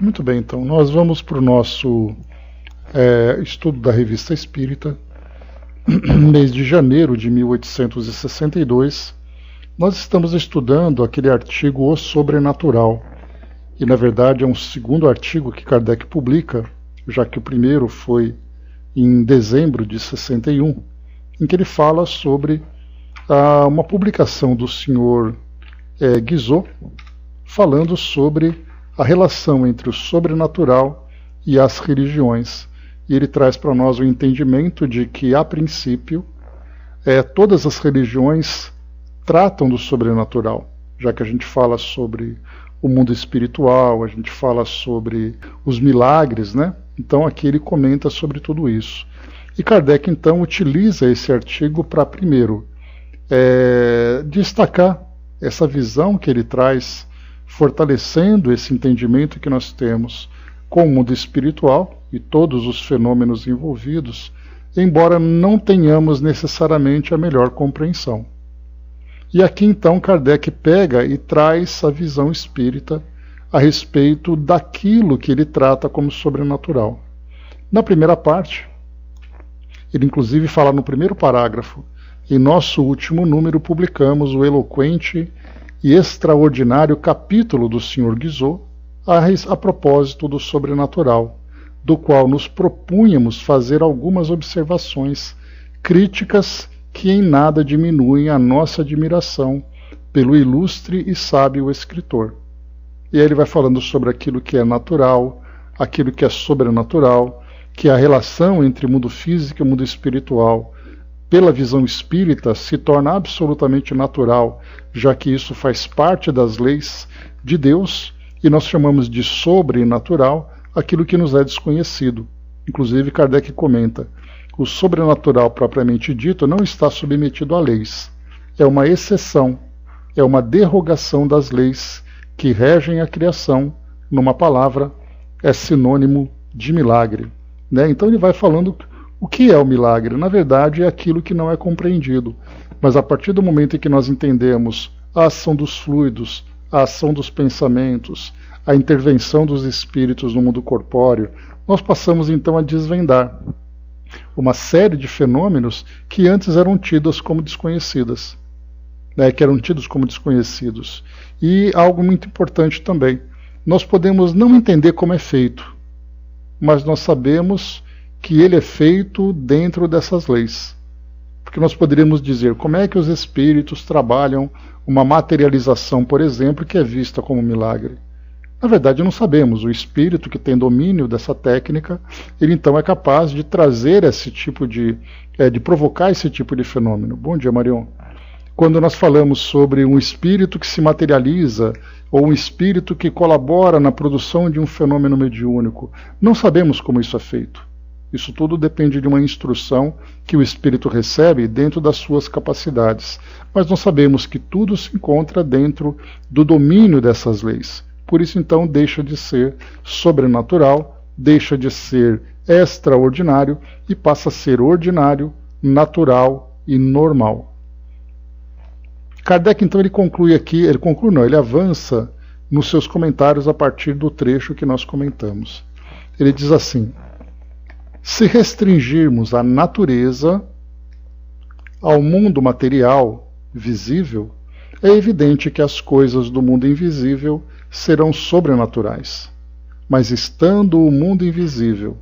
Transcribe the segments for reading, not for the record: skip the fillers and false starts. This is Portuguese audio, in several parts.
Muito bem, então, nós vamos para o nosso estudo da Revista Espírita, mês de janeiro de 1862. Nós estamos estudando aquele artigo O Sobrenatural, e na verdade é um segundo artigo que Kardec publica, já que o primeiro foi em dezembro de 61, em que ele fala sobre uma publicação do senhor Guizot, falando sobre a relação entre o sobrenatural e as religiões. E ele traz para nós o entendimento de que, a princípio, todas as religiões tratam do sobrenatural, já que a gente fala sobre o mundo espiritual, a gente fala sobre os milagres, né? Então aqui ele comenta sobre tudo isso. E Kardec então utiliza esse artigo para, primeiro, destacar essa visão que ele traz, fortalecendo esse entendimento que nós temos com o mundo espiritual e todos os fenômenos envolvidos, embora não tenhamos necessariamente a melhor compreensão. E aqui então Kardec pega e traz a visão espírita a respeito daquilo que ele trata como sobrenatural. Na primeira parte, ele inclusive fala no primeiro parágrafo: em nosso último número publicamos o eloquente e extraordinário capítulo do Sr. Guizot a propósito do sobrenatural, do qual nos propunhamos fazer algumas observações críticas que em nada diminuem a nossa admiração pelo ilustre e sábio escritor. E aí ele vai falando sobre aquilo que é natural, aquilo que é sobrenatural, que a relação entre o mundo físico e o mundo espiritual, pela visão espírita, se torna absolutamente natural, já que isso faz parte das leis de Deus, e nós chamamos de sobrenatural aquilo que nos é desconhecido. Inclusive Kardec comenta: o sobrenatural propriamente dito não está submetido a leis, é uma exceção, é uma derrogação das leis que regem a criação. Numa palavra, é sinônimo de milagre, né? Então ele vai falando o que é o milagre. Na verdade é aquilo que não é compreendido, mas a partir do momento em que nós entendemos a ação dos fluidos, a ação dos pensamentos, a intervenção dos espíritos no mundo corpóreo, nós passamos então a desvendar uma série de fenômenos que antes eram tidos como desconhecidas, né, que eram tidos como desconhecidos. E algo muito importante também: nós podemos não entender como é feito, mas nós sabemos que ele é feito dentro dessas leis. Porque nós poderíamos dizer: como é que os espíritos trabalham uma materialização, por exemplo, que é vista como milagre? Na verdade não sabemos. O espírito que tem domínio dessa técnica, ele então é capaz de trazer esse tipo de provocar esse tipo de fenômeno. Bom dia, Marion. Quando nós falamos sobre um espírito que se materializa, ou um espírito que colabora na produção de um fenômeno mediúnico, não sabemos como isso é feito. Isso tudo depende de uma instrução que o espírito recebe dentro das suas capacidades. Mas nós sabemos que tudo se encontra dentro do domínio dessas leis. Por isso, então, deixa de ser sobrenatural, deixa de ser extraordinário e passa a ser ordinário, natural e normal. Kardec, então, ele conclui aqui, ele avança nos seus comentários a partir do trecho que nós comentamos. Ele diz assim: se restringirmos a natureza ao mundo material, visível, é evidente que as coisas do mundo invisível serão sobrenaturais. Mas estando o mundo invisível,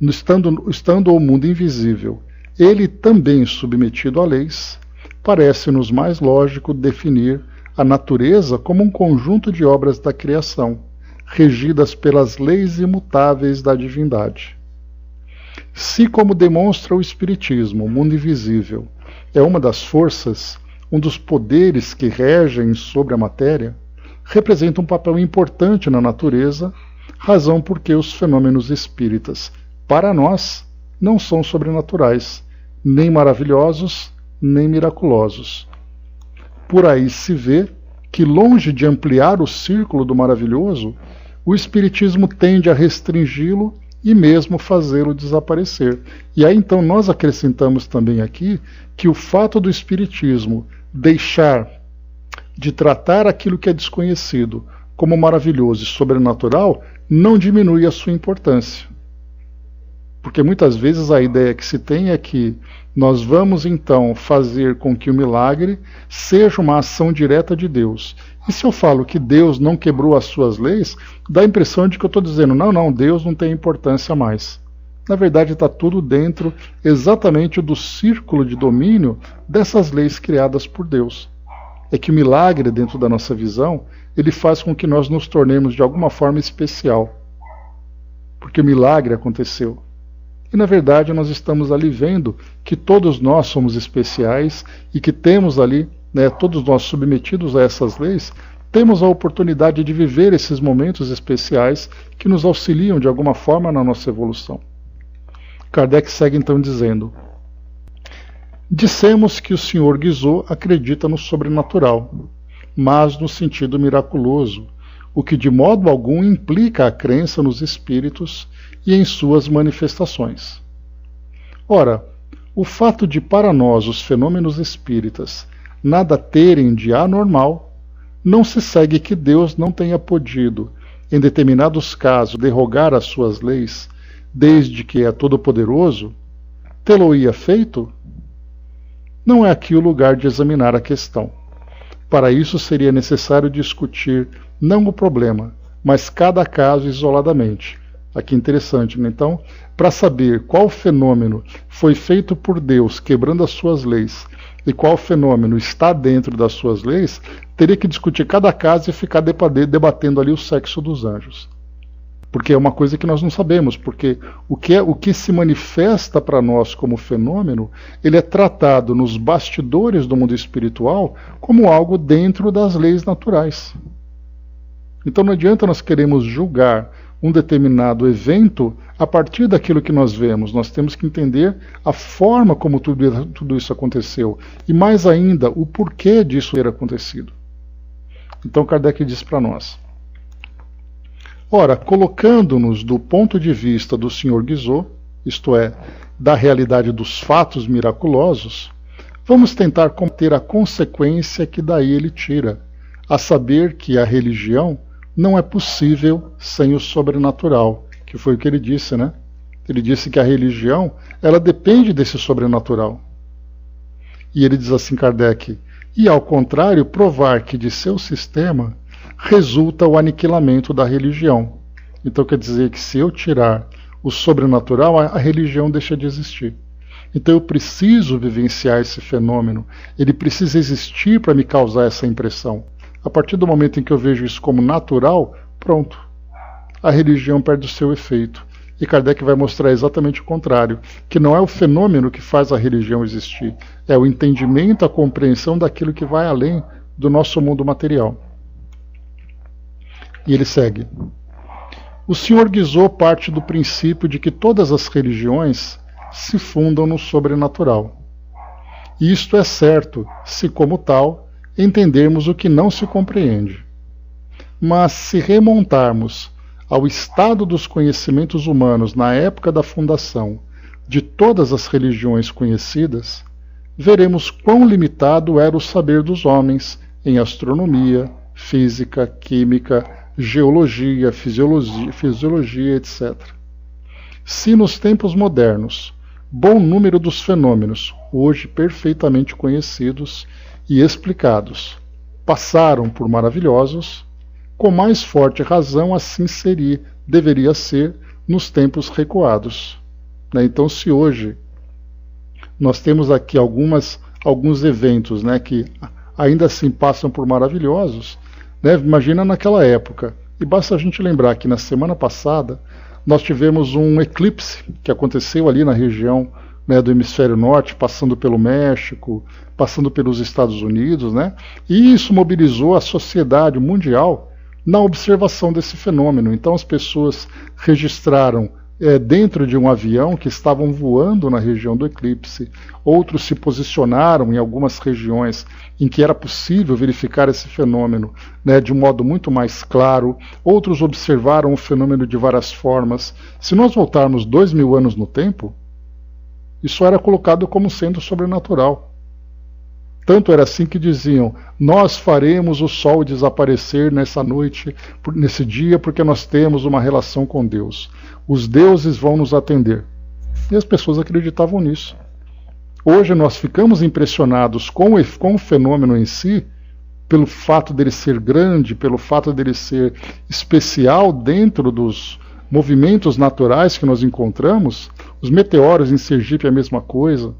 estando o mundo invisível, ele também submetido a leis, parece-nos mais lógico definir a natureza como um conjunto de obras da criação, regidas pelas leis imutáveis da divindade. Se, como demonstra o Espiritismo, o mundo invisível é uma das forças, um dos poderes que regem sobre a matéria, representa um papel importante na natureza, razão por que os fenômenos espíritas, para nós, não são sobrenaturais, nem maravilhosos, nem miraculosos. Por aí se vê que, longe de ampliar o círculo do maravilhoso, o Espiritismo tende a restringi-lo e mesmo fazê-lo desaparecer. E aí então nós acrescentamos também aqui que o fato do Espiritismo deixar de tratar aquilo que é desconhecido como maravilhoso e sobrenatural não diminui a sua importância. Porque muitas vezes a ideia que se tem é que nós vamos então fazer com que o milagre seja uma ação direta de Deus. E se eu falo que Deus não quebrou as suas leis, dá a impressão de que eu estou dizendo, não, Deus não tem importância mais. Na verdade está tudo dentro exatamente do círculo de domínio dessas leis criadas por Deus. É que o milagre, dentro da nossa visão, ele faz com que nós nos tornemos de alguma forma especial. Porque o milagre aconteceu. E na verdade nós estamos ali vendo que todos nós somos especiais e que temos ali, todos nós submetidos a essas leis, temos a oportunidade de viver esses momentos especiais que nos auxiliam de alguma forma na nossa evolução. Kardec segue então dizendo: dissemos que o Sr. Guizot acredita no sobrenatural, mas no sentido miraculoso, o que de modo algum implica a crença nos espíritos e em suas manifestações. Ora, o fato de para nós os fenômenos espíritas nada terem de anormal, não se segue que Deus não tenha podido, em determinados casos, derrogar as suas leis, desde que é todo-poderoso, tê-lo-ia feito? Não é aqui o lugar de examinar a questão. Para isso seria necessário discutir não o problema, mas cada caso isoladamente. Aqui interessante, né? Então, para saber qual fenômeno foi feito por Deus quebrando as suas leis e qual fenômeno está dentro das suas leis, teria que discutir cada caso e ficar debatendo ali o sexo dos anjos. Porque é uma coisa que nós não sabemos, porque o que se manifesta para nós como fenômeno, ele é tratado nos bastidores do mundo espiritual como algo dentro das leis naturais. Então não adianta nós queremos julgar um determinado evento a partir daquilo que nós vemos. Nós temos que entender a forma como tudo isso aconteceu e, mais ainda, o porquê disso ter acontecido. Então Kardec diz para nós: ora, colocando-nos do ponto de vista do Sr. Guizot, isto é, da realidade dos fatos miraculosos, vamos tentar compreender a consequência que daí ele tira, a saber que a religião não é possível sem o sobrenatural, que foi o que ele disse, né? Ele disse que a religião, ela depende desse sobrenatural. E ele diz assim, Kardec, e ao contrário, provar que de seu sistema resulta o aniquilamento da religião. Então quer dizer que se eu tirar o sobrenatural, a religião deixa de existir. Então eu preciso vivenciar esse fenômeno, ele precisa existir para me causar essa impressão. A partir do momento em que eu vejo isso como natural, pronto, a religião perde o seu efeito. E Kardec vai mostrar exatamente o contrário, que não é o fenômeno que faz a religião existir, é o entendimento, a compreensão daquilo que vai além do nosso mundo material. E ele segue: o Sr. Guizot parte do princípio de que todas as religiões se fundam no sobrenatural. E isto é certo, se como tal, entendermos o que não se compreende. Mas se remontarmos ao estado dos conhecimentos humanos na época da fundação de todas as religiões conhecidas, veremos quão limitado era o saber dos homens em astronomia, física, química, geologia, fisiologia, etc. Se nos tempos modernos, bom número dos fenômenos, hoje perfeitamente conhecidos e explicados, passaram por maravilhosos, com mais forte razão assim deveria ser nos tempos recuados. Então, se hoje nós temos aqui alguns eventos, que ainda assim passam por maravilhosos, imagina naquela época. E basta a gente lembrar que na semana passada nós tivemos um eclipse que aconteceu ali na região do hemisfério norte, passando pelo México, passando pelos Estados Unidos, e isso mobilizou a sociedade mundial na observação desse fenômeno. Então as pessoas registraram dentro de um avião que estavam voando na região do eclipse, outros se posicionaram em algumas regiões em que era possível verificar esse fenômeno de um modo muito mais claro, outros observaram o fenômeno de várias formas. Se nós voltarmos 2000 anos no tempo, isso era colocado como sendo sobrenatural. Tanto era assim que diziam: nós faremos o sol desaparecer nessa noite, nesse dia, porque nós temos uma relação com Deus. Os deuses vão nos atender. E as pessoas acreditavam nisso. Hoje nós ficamos impressionados com o fenômeno em si, pelo fato dele ser grande, pelo fato dele ser especial dentro dos movimentos naturais que nós encontramos. Os meteoros em Sergipe é a mesma coisa.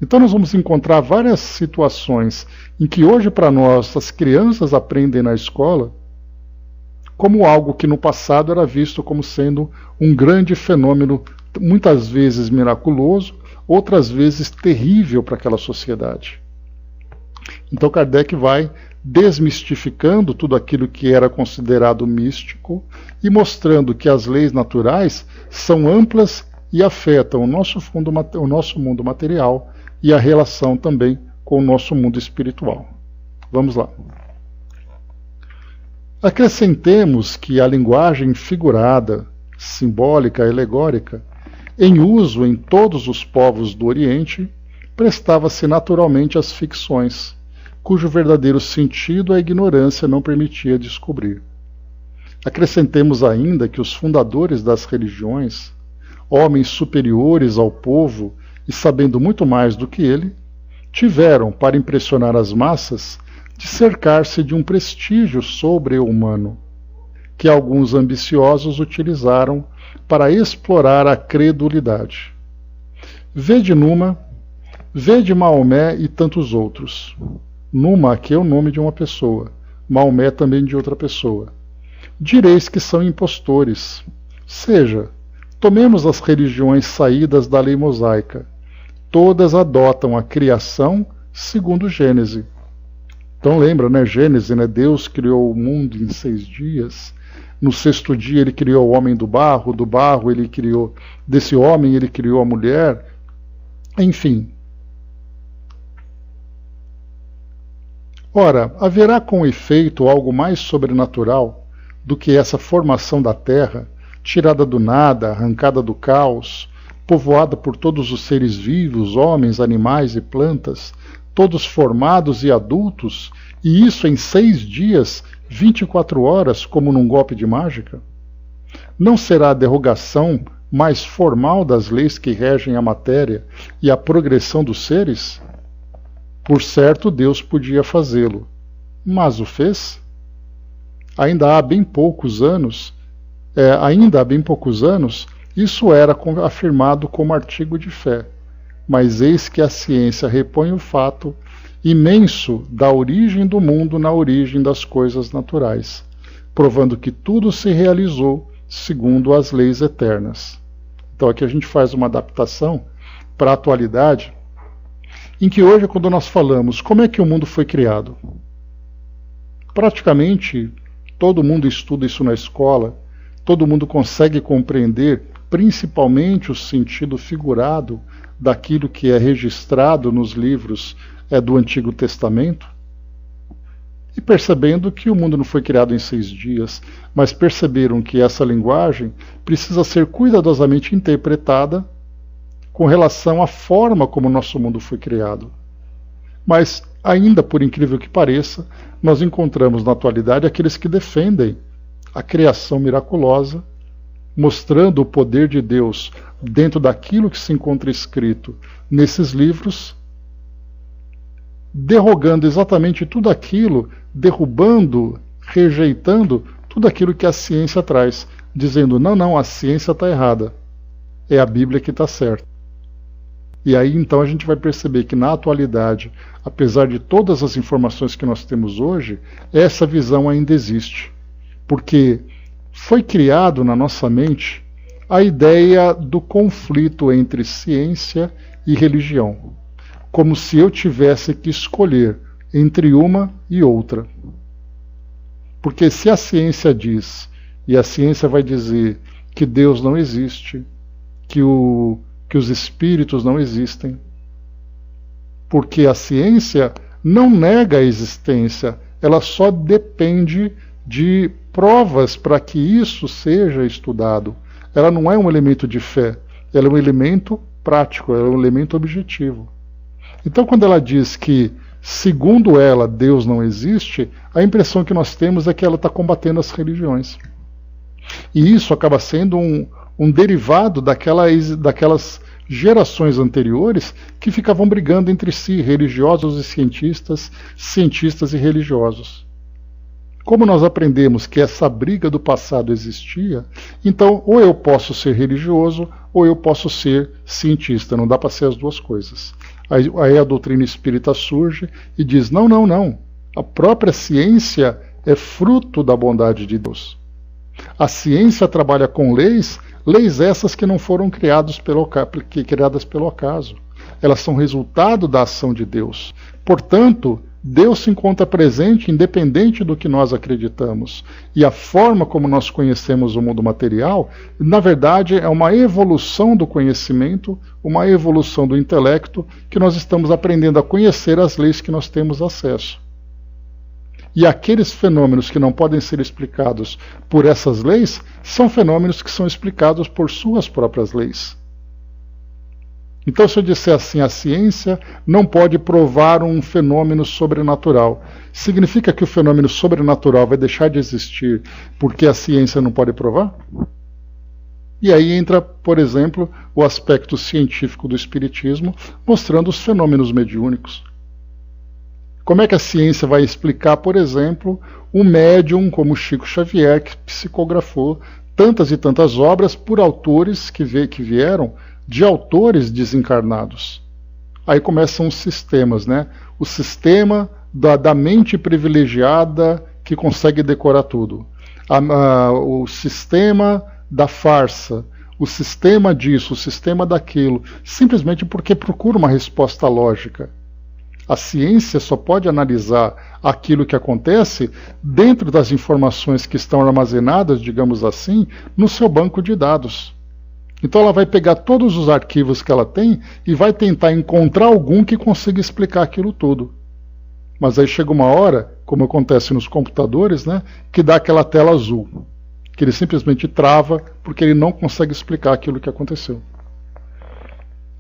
Então nós vamos encontrar várias situações em que hoje para nós as crianças aprendem na escola como algo que no passado era visto como sendo um grande fenômeno, muitas vezes miraculoso, outras vezes terrível para aquela sociedade. Então Kardec vai desmistificando tudo aquilo que era considerado místico e mostrando que as leis naturais são amplas e afetam o nosso mundo material e a relação também com o nosso mundo espiritual. Vamos lá. Acrescentemos que a linguagem figurada, simbólica, alegórica, em uso em todos os povos do Oriente, prestava-se naturalmente às ficções, cujo verdadeiro sentido a ignorância não permitia descobrir. Acrescentemos ainda que os fundadores das religiões, homens superiores ao povo e sabendo muito mais do que ele, tiveram, para impressionar as massas, de cercar-se de um prestígio sobre-humano, que alguns ambiciosos utilizaram para explorar a credulidade. Vede Numa, vede Maomé e tantos outros. Numa aqui é o nome de uma pessoa, Maomé também de outra pessoa. Direis que são impostores. Seja, tomemos as religiões saídas da lei mosaica. Todas adotam a criação segundo Gênese. Então lembra, né? Gênese, né? Deus criou o mundo em 6 dias. No 6º dia ele criou o homem do barro ele criou, desse homem ele criou a mulher. Enfim. Ora, haverá com efeito algo mais sobrenatural do que essa formação da terra, tirada do nada, arrancada do caos, povoada por todos os seres vivos, homens, animais e plantas, todos formados e adultos, e isso em 6 dias, 24 horas, como num golpe de mágica? Não será a derrogação mais formal das leis que regem a matéria e a progressão dos seres? Por certo, Deus podia fazê-lo, mas o fez? Ainda há bem poucos anos, isso era afirmado como artigo de fé, mas eis que a ciência repõe o fato imenso da origem do mundo na origem das coisas naturais, provando que tudo se realizou segundo as leis eternas. Então aqui a gente faz uma adaptação para a atualidade, em que hoje, quando nós falamos como é que o mundo foi criado, praticamente todo mundo estuda isso na escola, todo mundo consegue compreender principalmente o sentido figurado daquilo que é registrado nos livros do Antigo Testamento, e percebendo que o mundo não foi criado em 6 dias, mas perceberam que essa linguagem precisa ser cuidadosamente interpretada com relação à forma como o nosso mundo foi criado. Mas, ainda por incrível que pareça, nós encontramos na atualidade aqueles que defendem a criação miraculosa, mostrando o poder de Deus dentro daquilo que se encontra escrito nesses livros, derrogando exatamente tudo aquilo, derrubando, rejeitando tudo aquilo que a ciência traz, dizendo, não, a ciência está errada, é a Bíblia que está certa. E aí então a gente vai perceber que na atualidade, apesar de todas as informações que nós temos hoje, essa visão ainda existe, porque foi criado na nossa mente a ideia do conflito entre ciência e religião, como se eu tivesse que escolher entre uma e outra. Porque se a ciência diz, e a ciência vai dizer que Deus não existe, que os espíritos não existem, porque a ciência não nega a existência, ela só depende de provas para que isso seja estudado. Ela não é um elemento de fé, ela é um elemento prático, ela é um elemento objetivo. Então, quando ela diz que segundo ela, Deus não existe, a impressão que nós temos é que ela está combatendo as religiões. E isso acaba sendo um derivado daquelas gerações anteriores que ficavam brigando entre si, religiosos e cientistas, cientistas e religiosos. Como nós aprendemos que essa briga do passado existia, então ou eu posso ser religioso ou eu posso ser cientista, não dá para ser as duas coisas. Aí a doutrina espírita surge e diz, não, não, não, a própria ciência é fruto da bondade de Deus. A ciência trabalha com leis essas que não foram criadas pelo acaso. Elas são resultado da ação de Deus. Portanto, Deus se encontra presente independente do que nós acreditamos. E a forma como nós conhecemos o mundo material, na verdade, é uma evolução do conhecimento, uma evolução do intelecto, que nós estamos aprendendo a conhecer as leis que nós temos acesso. E aqueles fenômenos que não podem ser explicados por essas leis, são fenômenos que são explicados por suas próprias leis. Então, se eu disser assim, a ciência não pode provar um fenômeno sobrenatural, significa que o fenômeno sobrenatural vai deixar de existir porque a ciência não pode provar? E aí entra, por exemplo, o aspecto científico do espiritismo, mostrando os fenômenos mediúnicos. Como é que a ciência vai explicar, por exemplo, um médium como Chico Xavier, que psicografou tantas e tantas obras por autores que vieram de autores desencarnados? Aí começam os sistemas, né? O sistema da mente privilegiada que consegue decorar tudo. O sistema da farsa, o sistema disso, o sistema daquilo, simplesmente porque procura uma resposta lógica. A ciência só pode analisar aquilo que acontece dentro das informações que estão armazenadas, digamos assim, no seu banco de dados. Então ela vai pegar todos os arquivos que ela tem e vai tentar encontrar algum que consiga explicar aquilo tudo. Mas aí chega uma hora, como acontece nos computadores, né, que dá aquela tela azul, que ele simplesmente trava porque ele não consegue explicar aquilo que aconteceu.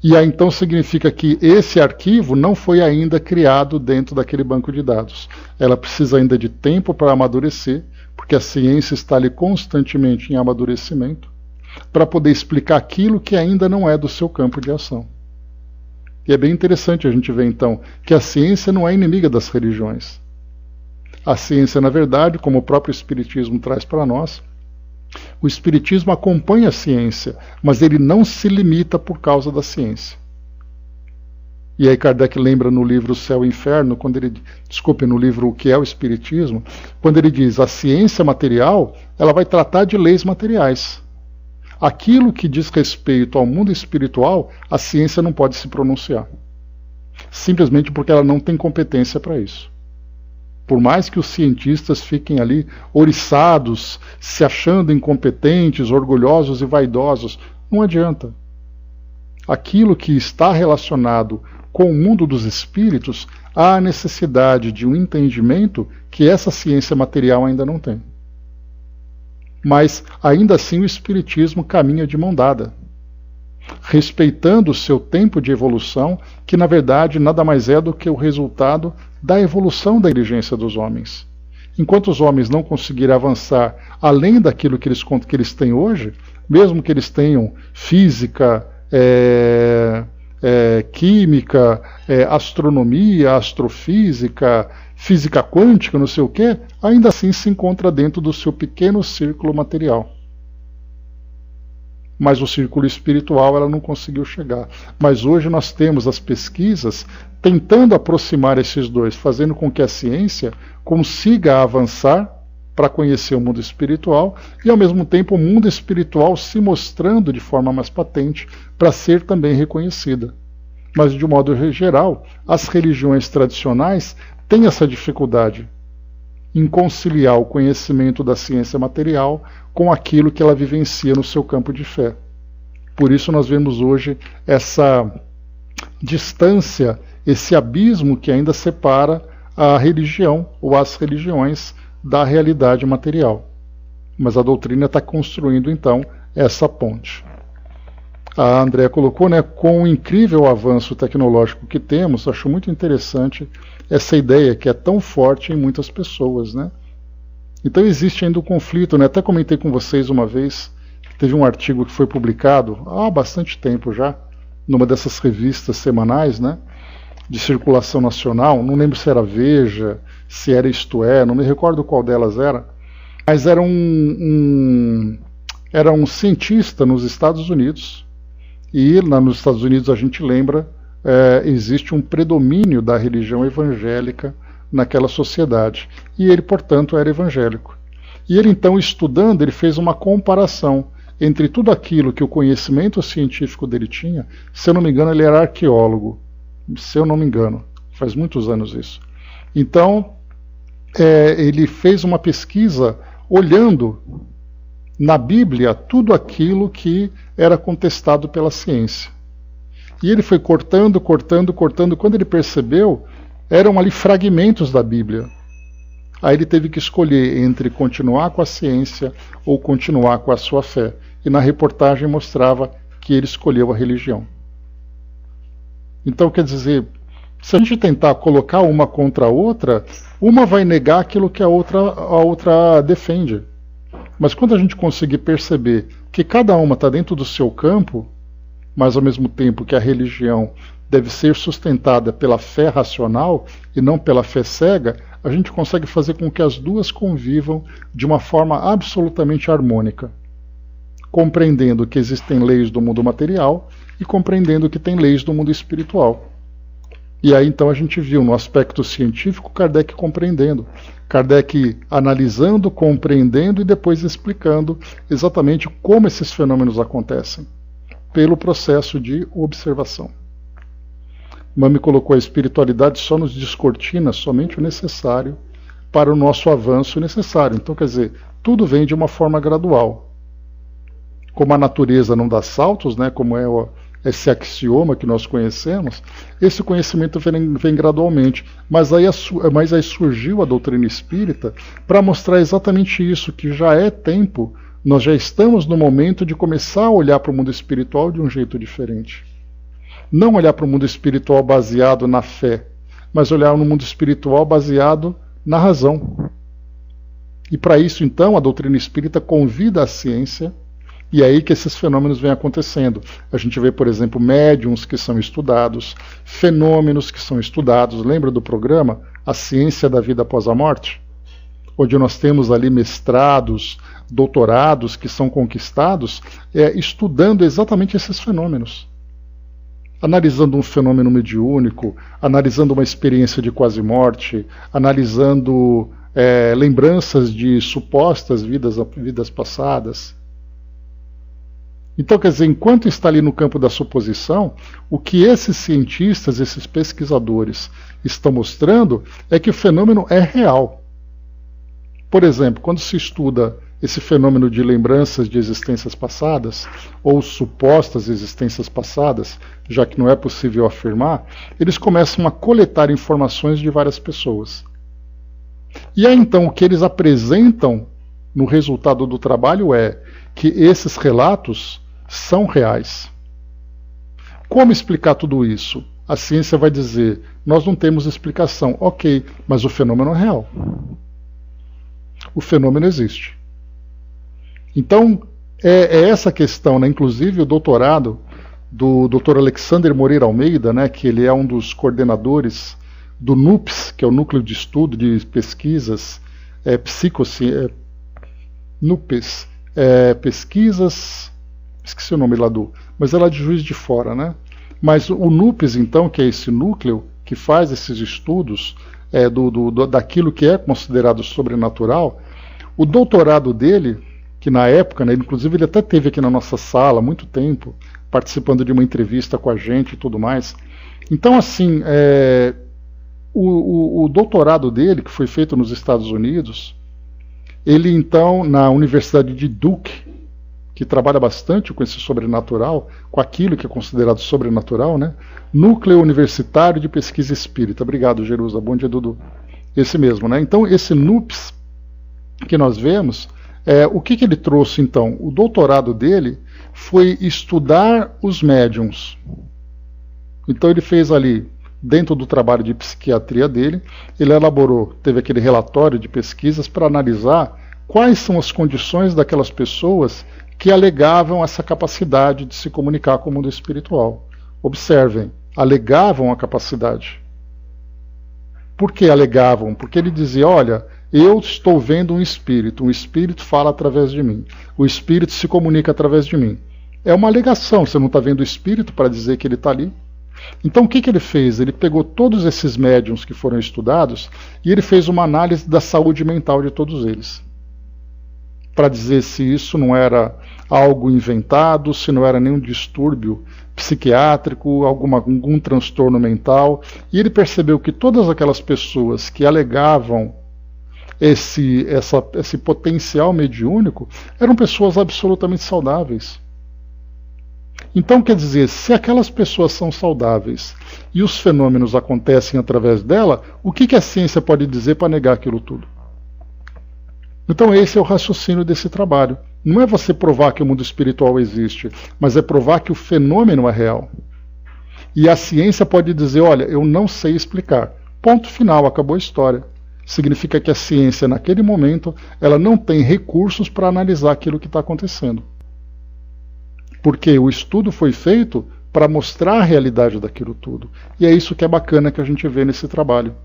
E aí então significa que esse arquivo não foi ainda criado dentro daquele banco de dados. Ela precisa ainda de tempo para amadurecer, porque a ciência está ali constantemente em amadurecimento, para poder explicar aquilo que ainda não é do seu campo de ação. E é bem interessante a gente ver então que a ciência não é inimiga das religiões. A ciência, na verdade, como o próprio Espiritismo traz para nós, o Espiritismo acompanha a ciência, mas ele não se limita por causa da ciência. E aí Kardec lembra no livro O Céu e o Inferno, no livro O que é o Espiritismo, quando ele diz a ciência material, ela vai tratar de leis materiais. Aquilo que diz respeito ao mundo espiritual, a ciência não pode se pronunciar. Simplesmente porque ela não tem competência para isso. Por mais que os cientistas fiquem ali oriçados, se achando incompetentes, orgulhosos e vaidosos, não adianta. Aquilo que está relacionado com o mundo dos espíritos, há a necessidade de um entendimento que essa ciência material ainda não tem. Mas, ainda assim, o espiritismo caminha de mão dada, respeitando o seu tempo de evolução, que na verdade nada mais é do que o resultado da evolução da inteligência dos homens. Enquanto os homens não conseguirem avançar além daquilo que eles têm hoje, mesmo que eles tenham física, química, astronomia, astrofísica, física quântica, não sei o quê, ainda assim se encontra dentro do seu pequeno círculo material. Mas o círculo espiritual ela não conseguiu chegar. Mas hoje nós temos as pesquisas tentando aproximar esses dois, fazendo com que a ciência consiga avançar para conhecer o mundo espiritual e, ao mesmo tempo, o mundo espiritual se mostrando de forma mais patente para ser também reconhecida. Mas, de um modo geral, as religiões tradicionais têm essa dificuldade em conciliar o conhecimento da ciência material com aquilo que ela vivencia no seu campo de fé. Por isso nós vemos hoje essa distância, esse abismo que ainda separa a religião ou as religiões da realidade material. Mas a doutrina está construindo então essa ponte. A Andréa colocou, com o incrível avanço tecnológico que temos, acho muito interessante essa ideia que é tão forte em muitas pessoas, né? Então existe ainda um conflito, né? Até comentei com vocês uma vez, que teve um artigo que foi publicado há bastante tempo já, numa dessas revistas semanais, né? De circulação nacional, não lembro se era Veja, se era Isto É, não me recordo qual delas era, mas era um cientista nos Estados Unidos, e lá nos Estados Unidos a gente lembra, existe um predomínio da religião evangélica naquela sociedade, e ele, portanto, era evangélico. E ele, então, estudando, ele fez uma comparação entre tudo aquilo que o conhecimento científico dele tinha. Se eu não me engano, ele era arqueólogo, se eu não me engano, faz muitos anos isso. Então, ele fez uma pesquisa olhando na Bíblia tudo aquilo que era contestado pela ciência. E ele foi cortando. Quando ele percebeu, eram ali fragmentos da Bíblia. Aí ele teve que escolher entre continuar com a ciência ou continuar com a sua fé. E na reportagem mostrava que ele escolheu a religião. Então, quer dizer, se a gente tentar colocar uma contra a outra, uma vai negar aquilo que a outra defende. Mas quando a gente conseguir perceber que cada uma está dentro do seu campo, mas ao mesmo tempo que a religião deve ser sustentada pela fé racional e não pela fé cega, a gente consegue fazer com que as duas convivam de uma forma absolutamente harmônica, compreendendo que existem leis do mundo material e compreendendo que tem leis do mundo espiritual. E aí então a gente viu no aspecto científico Kardec compreendendo, Kardec analisando, compreendendo e depois explicando exatamente como esses fenômenos acontecem, pelo processo de observação. Mami colocou: a espiritualidade só nos descortina somente o necessário para o nosso avanço necessário. Então, quer dizer, tudo vem de uma forma gradual. Como a natureza não dá saltos, né, como é esse axioma que nós conhecemos, esse conhecimento vem gradualmente. Mas aí surgiu a doutrina espírita para mostrar exatamente isso, que já é tempo, nós já estamos no momento de começar a olhar para o mundo espiritual de um jeito diferente. Não olhar para o mundo espiritual baseado na fé, mas olhar no mundo espiritual baseado na razão. E para isso, então, a doutrina espírita convida a ciência, e é aí que esses fenômenos vêm acontecendo. A gente vê, por exemplo, médiums que são estudados, fenômenos que são estudados. Lembra do programa A Ciência da Vida Após a Morte? Onde nós temos ali mestrados, doutorados que são conquistados estudando exatamente esses fenômenos. Analisando um fenômeno mediúnico, analisando uma experiência de quase-morte, analisando lembranças de supostas vidas passadas. Então, quer dizer, enquanto está ali no campo da suposição, o que esses cientistas, esses pesquisadores estão mostrando é que o fenômeno é real. Por exemplo, quando se estuda esse fenômeno de lembranças de existências passadas, ou supostas existências passadas, já que não é possível afirmar, eles começam a coletar informações de várias pessoas. E aí então o que eles apresentam no resultado do trabalho é que esses relatos são reais. Como explicar tudo isso? A ciência vai dizer: nós não temos explicação. Ok, mas o fenômeno é real. O fenômeno existe. Então, é essa questão, né? Inclusive o doutorado do Dr. Alexander Moreira Almeida, né, que ele é um dos coordenadores do NUPES, que é o Núcleo de Estudo de Pesquisas NUPES, pesquisas, esqueci o nome lá mas é lá de Juiz de Fora, né? Mas o NUPES, então, que é esse núcleo que faz esses estudos daquilo que é considerado sobrenatural, o doutorado dele, que na época, né, inclusive ele até teve aqui na nossa sala há muito tempo, participando de uma entrevista com a gente e tudo mais. Então, assim, o doutorado dele, que foi feito nos Estados Unidos, ele, então, na Universidade de Duke, que trabalha bastante com esse sobrenatural, com aquilo que é considerado sobrenatural, né? Núcleo Universitário de Pesquisa Espírita. Obrigado, Jerusa. Bom dia, Dudu. Esse mesmo, né? Então, esse NUPES que nós vemos, o que ele trouxe, então? O doutorado dele foi estudar os médiums. Então, ele fez ali dentro do trabalho de psiquiatria dele, ele teve aquele relatório de pesquisas para analisar quais são as condições daquelas pessoas que alegavam essa capacidade de se comunicar com o mundo espiritual. Observem, alegavam a capacidade. Por que alegavam? Porque ele dizia, olha, eu estou vendo um espírito fala através de mim, o espírito se comunica através de mim. É uma alegação, você não está vendo o espírito para dizer que ele está ali? Então o que ele fez? Ele pegou todos esses médiuns que foram estudados e ele fez uma análise da saúde mental de todos eles, para dizer se isso não era algo inventado, se não era nenhum distúrbio psiquiátrico, algum transtorno mental. E ele percebeu que todas aquelas pessoas que alegavam esse potencial mediúnico eram pessoas absolutamente saudáveis. Então, quer dizer, se aquelas pessoas são saudáveis e os fenômenos acontecem através dela, o que a ciência pode dizer para negar aquilo tudo? Então esse é o raciocínio desse trabalho. Não é você provar que o mundo espiritual existe, mas é provar que o fenômeno é real. E a ciência pode dizer, olha, eu não sei explicar. Ponto final, acabou a história. Significa que a ciência, naquele momento, ela não tem recursos para analisar aquilo que está acontecendo. Porque o estudo foi feito para mostrar a realidade daquilo tudo. E é isso que é bacana que a gente vê nesse trabalho.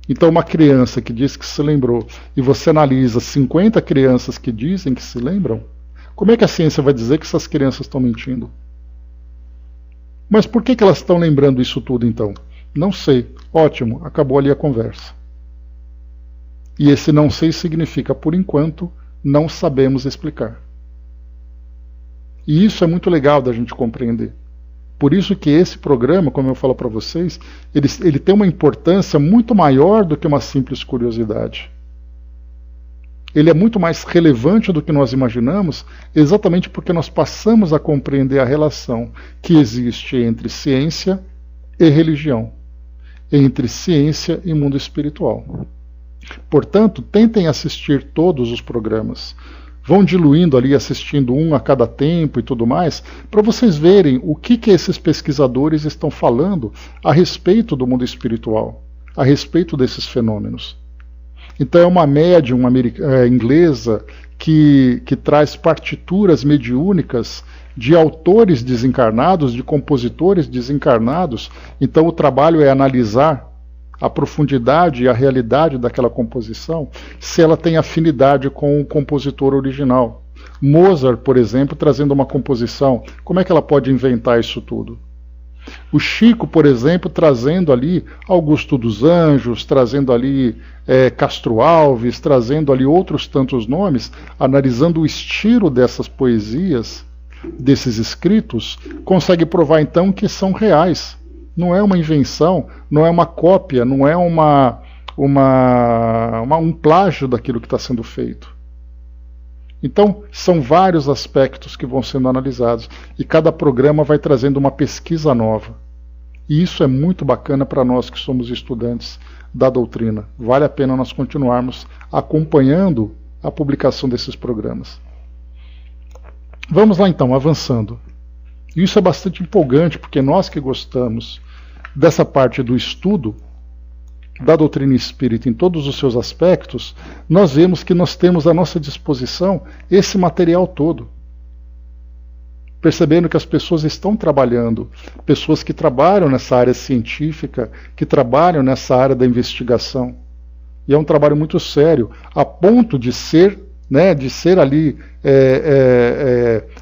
Então uma criança que diz que se lembrou e você analisa 50 crianças que dizem que se lembram, como é que a ciência vai dizer que essas crianças estão mentindo? Mas por que elas estão lembrando isso tudo então? Não sei. Ótimo, acabou ali a conversa. E esse não sei significa, por enquanto, não sabemos explicar. E isso é muito legal da gente compreender. Por isso que esse programa, como eu falo para vocês, ele tem uma importância muito maior do que uma simples curiosidade. Ele é muito mais relevante do que nós imaginamos, exatamente porque nós passamos a compreender a relação que existe entre ciência e religião, entre ciência e mundo espiritual. Portanto, tentem assistir todos os programas. Vão diluindo ali, assistindo um a cada tempo e tudo mais, para vocês verem o que esses pesquisadores estão falando a respeito do mundo espiritual, a respeito desses fenômenos. Então é uma médium inglesa que traz partituras mediúnicas de autores desencarnados, de compositores desencarnados. Então o trabalho é analisar a profundidade e a realidade daquela composição, se ela tem afinidade com o compositor original. Mozart, por exemplo, trazendo uma composição, como é que ela pode inventar isso tudo? O Chico, por exemplo, trazendo ali Augusto dos Anjos, trazendo ali Castro Alves, trazendo ali outros tantos nomes, analisando o estilo dessas poesias, desses escritos, consegue provar então que são reais. Não é uma invenção, não é uma cópia, não é um plágio daquilo que está sendo feito. Então, são vários aspectos que vão sendo analisados e cada programa vai trazendo uma pesquisa nova. E isso é muito bacana para nós que somos estudantes da doutrina. Vale a pena nós continuarmos acompanhando a publicação desses programas. Vamos lá então, avançando. Isso é bastante empolgante, porque nós que gostamos dessa parte do estudo da doutrina espírita em todos os seus aspectos, nós vemos que nós temos à nossa disposição esse material todo. Percebendo que as pessoas estão trabalhando, pessoas que trabalham nessa área científica, que trabalham nessa área da investigação. E é um trabalho muito sério, a ponto de ser ali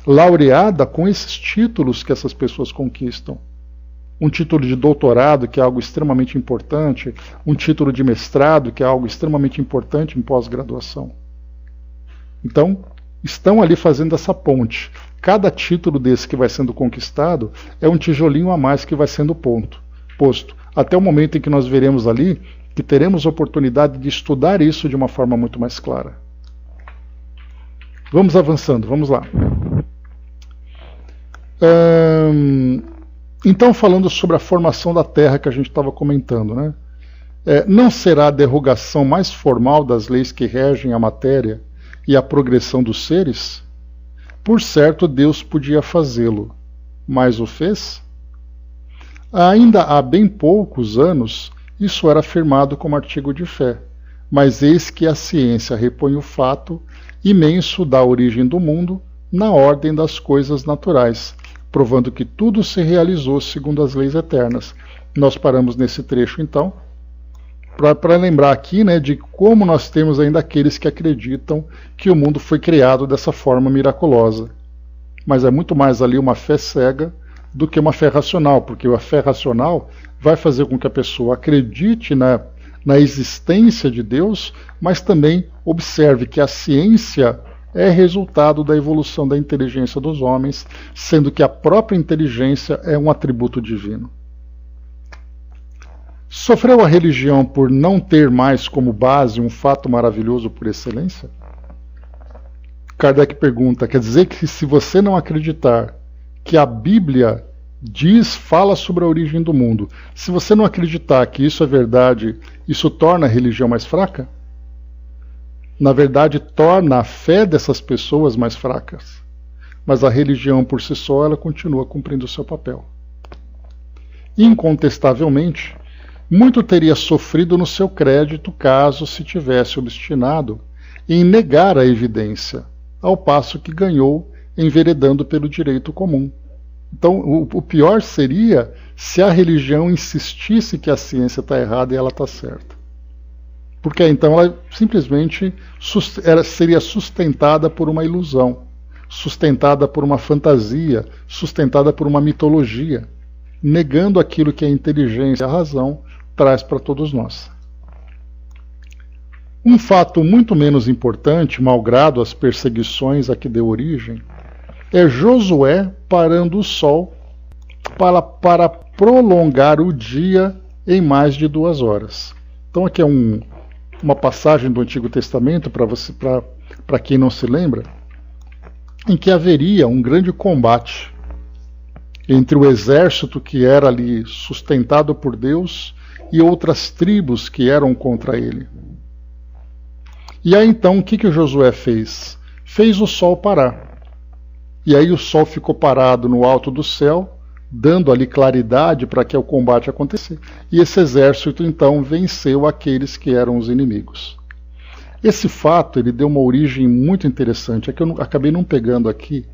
laureada com esses títulos que essas pessoas conquistam. Um título de doutorado, que é algo extremamente importante, um título de mestrado, que é algo extremamente importante em pós-graduação. Então, estão ali fazendo essa ponte. Cada título desse que vai sendo conquistado é um tijolinho a mais que vai sendo posto, até o momento em que nós veremos ali que teremos oportunidade de estudar isso de uma forma muito mais clara. Vamos avançando, vamos lá. Então, falando sobre a formação da Terra que a gente estava comentando, né? Não será a derrogação mais formal das leis que regem a matéria e a progressão dos seres? Por certo, Deus podia fazê-lo, mas o fez? Ainda há bem poucos anos, isso era afirmado como artigo de fé, mas eis que a ciência repõe o fato imenso da origem do mundo na ordem das coisas naturais, provando que tudo se realizou segundo as leis eternas. Nós paramos nesse trecho, então, para lembrar aqui, né, de como nós temos ainda aqueles que acreditam que o mundo foi criado dessa forma miraculosa. Mas é muito mais ali uma fé cega do que uma fé racional, porque a fé racional vai fazer com que a pessoa acredite na existência de Deus, mas também observe que a ciência é resultado da evolução da inteligência dos homens, sendo que a própria inteligência é um atributo divino. Sofreu a religião por não ter mais como base um fato maravilhoso por excelência? Kardec pergunta, quer dizer que se você não acreditar que a Bíblia fala sobre a origem do mundo, se você não acreditar que isso é verdade, isso torna a religião mais fraca? Na verdade, torna a fé dessas pessoas mais fracas. Mas a religião por si só, ela continua cumprindo o seu papel. Incontestavelmente, muito teria sofrido no seu crédito caso se tivesse obstinado em negar a evidência, ao passo que ganhou enveredando pelo direito comum. Então, o pior seria se a religião insistisse que a ciência está errada e ela está certa. Porque então ela simplesmente seria sustentada por uma ilusão, sustentada por uma fantasia, sustentada por uma mitologia, negando aquilo que a inteligência e a razão traz para todos nós. Um fato muito menos importante, malgrado as perseguições a que deu origem, é Josué parando o sol para prolongar o dia em mais de 2 horas. Então aqui é uma passagem do Antigo Testamento, para quem não se lembra, em que haveria um grande combate entre o exército que era ali sustentado por Deus e outras tribos que eram contra ele. E aí então o que o Josué fez? Fez o sol parar. E aí o sol ficou parado no alto do céu, dando ali claridade para que o combate acontecesse. E esse exército então venceu aqueles que eram os inimigos. Esse fato ele deu uma origem muito interessante, é que eu acabei não pegando aqui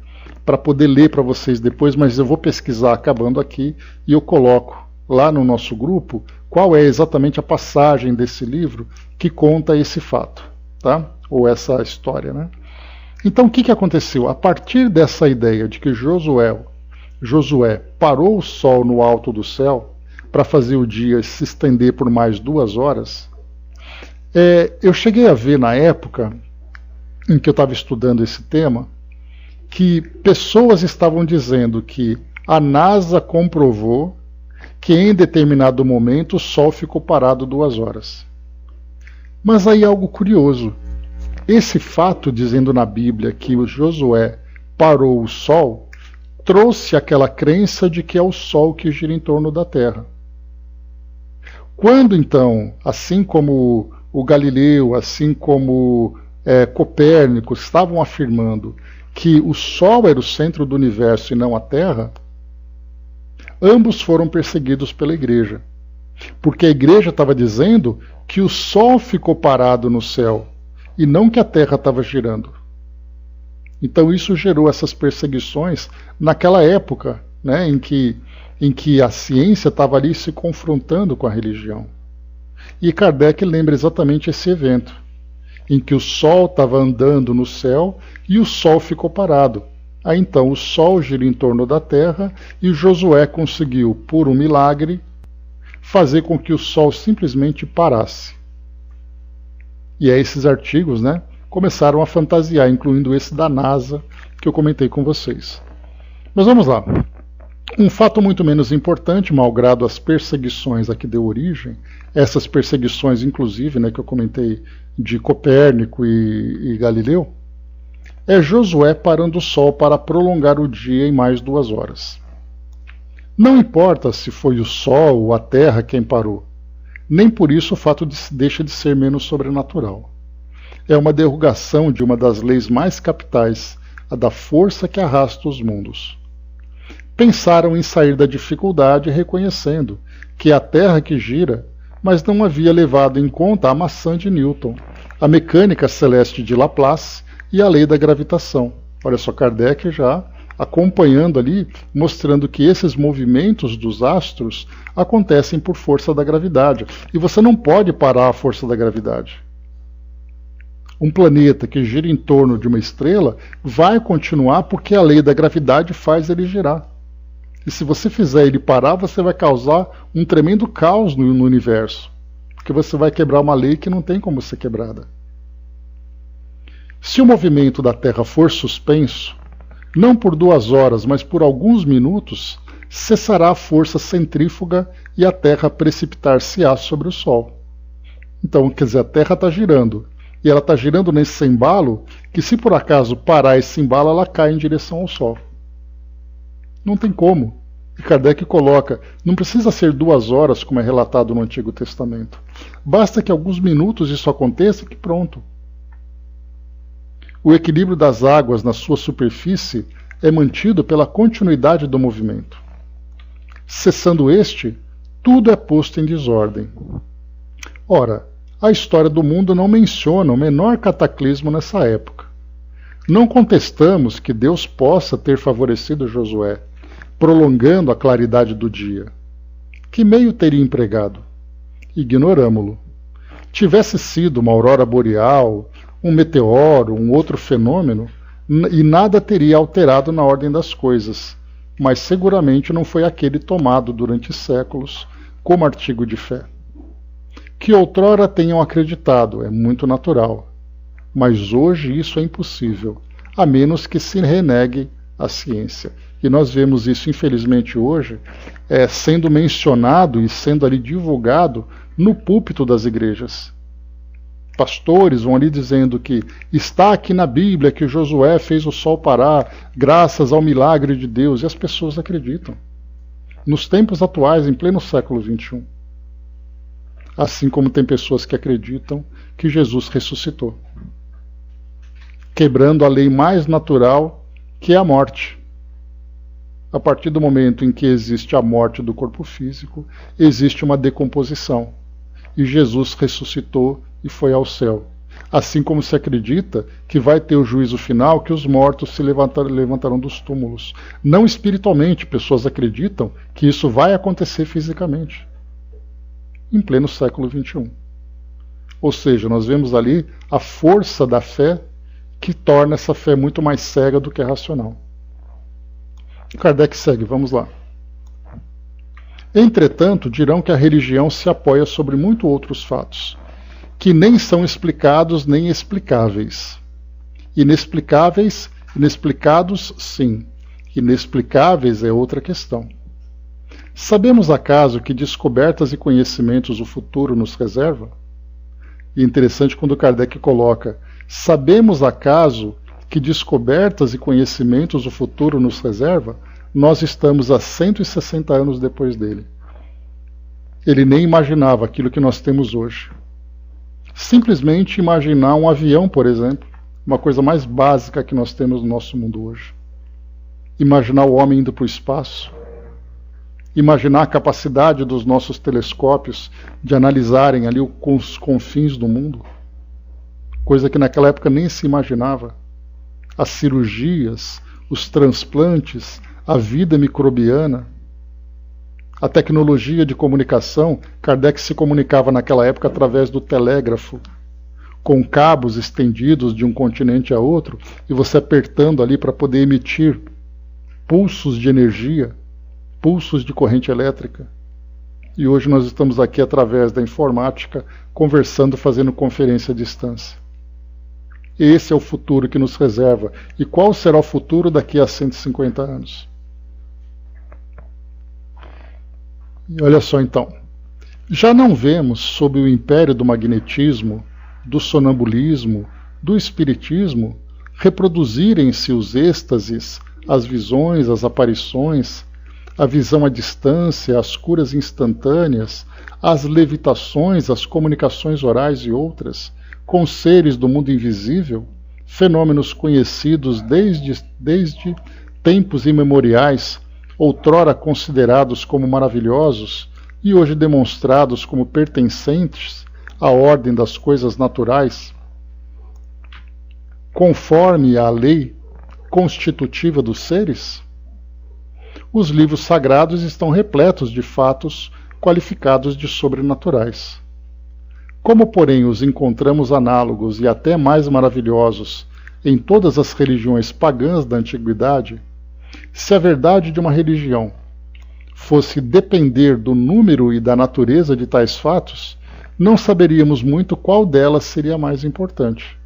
para poder ler para vocês depois, mas eu vou pesquisar acabando aqui e eu coloco lá no nosso grupo qual é exatamente a passagem desse livro que conta esse fato, tá? Ou essa história, né? Então o que aconteceu? A partir dessa ideia de que Josué parou o sol no alto do céu para fazer o dia se estender por mais 2 horas, eu cheguei a ver na época em que eu estava estudando esse tema que pessoas estavam dizendo que a NASA comprovou que em determinado momento o sol ficou parado 2 horas. Mas aí algo curioso. Esse fato, dizendo na Bíblia que o Josué parou o sol, trouxe aquela crença de que é o sol que gira em torno da Terra. Quando então, assim como o Galileu, assim como Copérnico estavam afirmando que o sol era o centro do universo e não a Terra, ambos foram perseguidos pela igreja. Porque a igreja estava dizendo que o sol ficou parado no céu, e não que a Terra estava girando. Então isso gerou essas perseguições naquela época, né, em que a ciência estava ali se confrontando com a religião. E Kardec lembra exatamente esse evento, em que o Sol estava andando no céu e o Sol ficou parado. Aí então o Sol gira em torno da Terra e Josué conseguiu, por um milagre, fazer com que o Sol simplesmente parasse. E aí esses artigos, né, começaram a fantasiar, incluindo esse da NASA que eu comentei com vocês. Mas vamos lá. Um fato muito menos importante, malgrado as perseguições a que deu origem, essas perseguições inclusive, né, que eu comentei de Copérnico e Galileu, é Josué parando o sol para prolongar o dia em mais 2 horas. Não importa se foi o sol ou a terra quem parou, nem por isso o fato deixa de ser menos sobrenatural. É uma derrogação de uma das leis mais capitais, a da força que arrasta os mundos. pensaram em sair da dificuldade reconhecendo que é a Terra que gira, mas não havia levado em conta a maçã de Newton, a mecânica celeste de Laplace e a lei da gravitação. Olha só, Kardec já acompanhando ali, mostrando que esses movimentos dos astros acontecem por força da gravidade. E você não pode parar a força da gravidade. Um planeta que gira em torno de uma estrela vai continuar porque a lei da gravidade faz ele girar. E se você fizer ele parar, você vai causar um tremendo caos no universo. Porque você vai quebrar uma lei que não tem como ser quebrada. Se o movimento da Terra for suspenso, não por 2 horas, mas por alguns minutos, cessará a força centrífuga e a Terra precipitar-se-á sobre o Sol. Então, quer dizer, a Terra está girando. E ela está girando nesse embalo que, se por acaso parar esse embalo, ela cai em direção ao Sol. Não tem como. E Kardec coloca, não precisa ser 2 horas, como é relatado no Antigo Testamento. Basta que alguns minutos isso aconteça, que pronto. O equilíbrio das águas na sua superfície é mantido pela continuidade do movimento. Cessando este, tudo é posto em desordem. Ora, a história do mundo não menciona o menor cataclismo nessa época. Não contestamos que Deus possa ter favorecido Josué, prolongando a claridade do dia. Que meio teria empregado? Ignoramo-lo. Tivesse sido uma aurora boreal, um meteoro, um outro fenômeno, e nada teria alterado na ordem das coisas, mas seguramente não foi aquele tomado durante séculos como artigo de fé. Que outrora tenham acreditado é muito natural, mas hoje isso é impossível, a menos que se renegue a ciência. E nós vemos isso, infelizmente, hoje, sendo mencionado e sendo ali divulgado no púlpito das igrejas. Pastores vão ali dizendo que está aqui na Bíblia que Josué fez o sol parar graças ao milagre de Deus, e as pessoas acreditam. Nos tempos atuais, em pleno século XXI. Assim como tem pessoas que acreditam que Jesus ressuscitou, quebrando a lei mais natural, que é a morte. A partir do momento em que existe a morte do corpo físico, existe uma decomposição. E Jesus ressuscitou e foi ao céu. Assim como se acredita que vai ter o juízo final, que os mortos se levantarão dos túmulos. Não espiritualmente, pessoas acreditam que isso vai acontecer fisicamente. Em pleno século XXI. Ou seja, nós vemos ali a força da fé que torna essa fé muito mais cega do que racional. Kardec segue, vamos lá. Entretanto, dirão que a religião se apoia sobre muitos outros fatos, que nem são explicados nem explicáveis. Inexplicáveis, inexplicados, sim. Inexplicáveis é outra questão. Sabemos acaso que descobertas e conhecimentos o futuro nos reserva? E é interessante quando Kardec coloca, sabemos acaso que descobertas e conhecimentos o futuro nos reserva? Nós estamos a 160 anos depois dele. Ele nem imaginava aquilo que nós temos hoje. Simplesmente imaginar um avião, por exemplo, uma coisa mais básica que nós temos no nosso mundo hoje. Imaginar o homem indo para o espaço. Imaginar a capacidade dos nossos telescópios de analisarem ali os confins do mundo. Coisa que naquela época nem se imaginava. As cirurgias, os transplantes, a vida microbiana, a tecnologia de comunicação. Kardec se comunicava naquela época através do telégrafo, com cabos estendidos de um continente a outro, e você apertando ali para poder emitir pulsos de energia, pulsos de corrente elétrica. E hoje nós estamos aqui através da informática, conversando, fazendo conferência à distância. Esse é o futuro que nos reserva. E qual será o futuro daqui a 150 anos? E olha só então. Já não vemos, sob o império do magnetismo, do sonambulismo, do espiritismo, reproduzirem-se os êxtases, as visões, as aparições, a visão à distância, as curas instantâneas, as levitações, as comunicações orais e outras, com seres do mundo invisível, fenômenos conhecidos desde tempos imemoriais, outrora considerados como maravilhosos e hoje demonstrados como pertencentes à ordem das coisas naturais, conforme à lei constitutiva dos seres? Os livros sagrados estão repletos de fatos qualificados de sobrenaturais. Como, porém, os encontramos análogos e até mais maravilhosos em todas as religiões pagãs da antiguidade, se a verdade de uma religião fosse depender do número e da natureza de tais fatos, não saberíamos muito qual delas seria mais importante.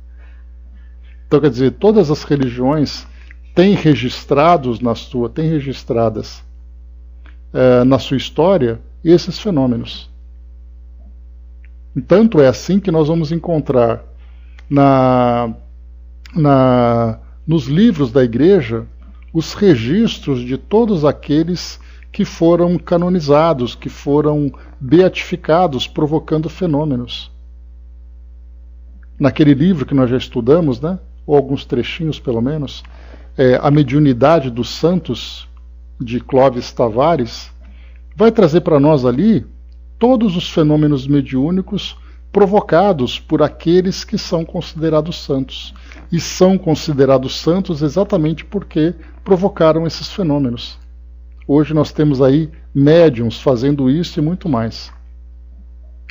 Então, quer dizer, todas as religiões têm registradas na sua história esses fenômenos. Tanto é assim que nós vamos encontrar nos livros da Igreja os registros de todos aqueles que foram canonizados, que foram beatificados, provocando fenômenos. Naquele livro que nós já estudamos, né, ou alguns trechinhos pelo menos, A Mediunidade dos Santos, de Clóvis Tavares, vai trazer para nós ali todos os fenômenos mediúnicos provocados por aqueles que são considerados santos. E são considerados santos exatamente porque provocaram esses fenômenos. Hoje nós temos aí médiuns fazendo isso e muito mais.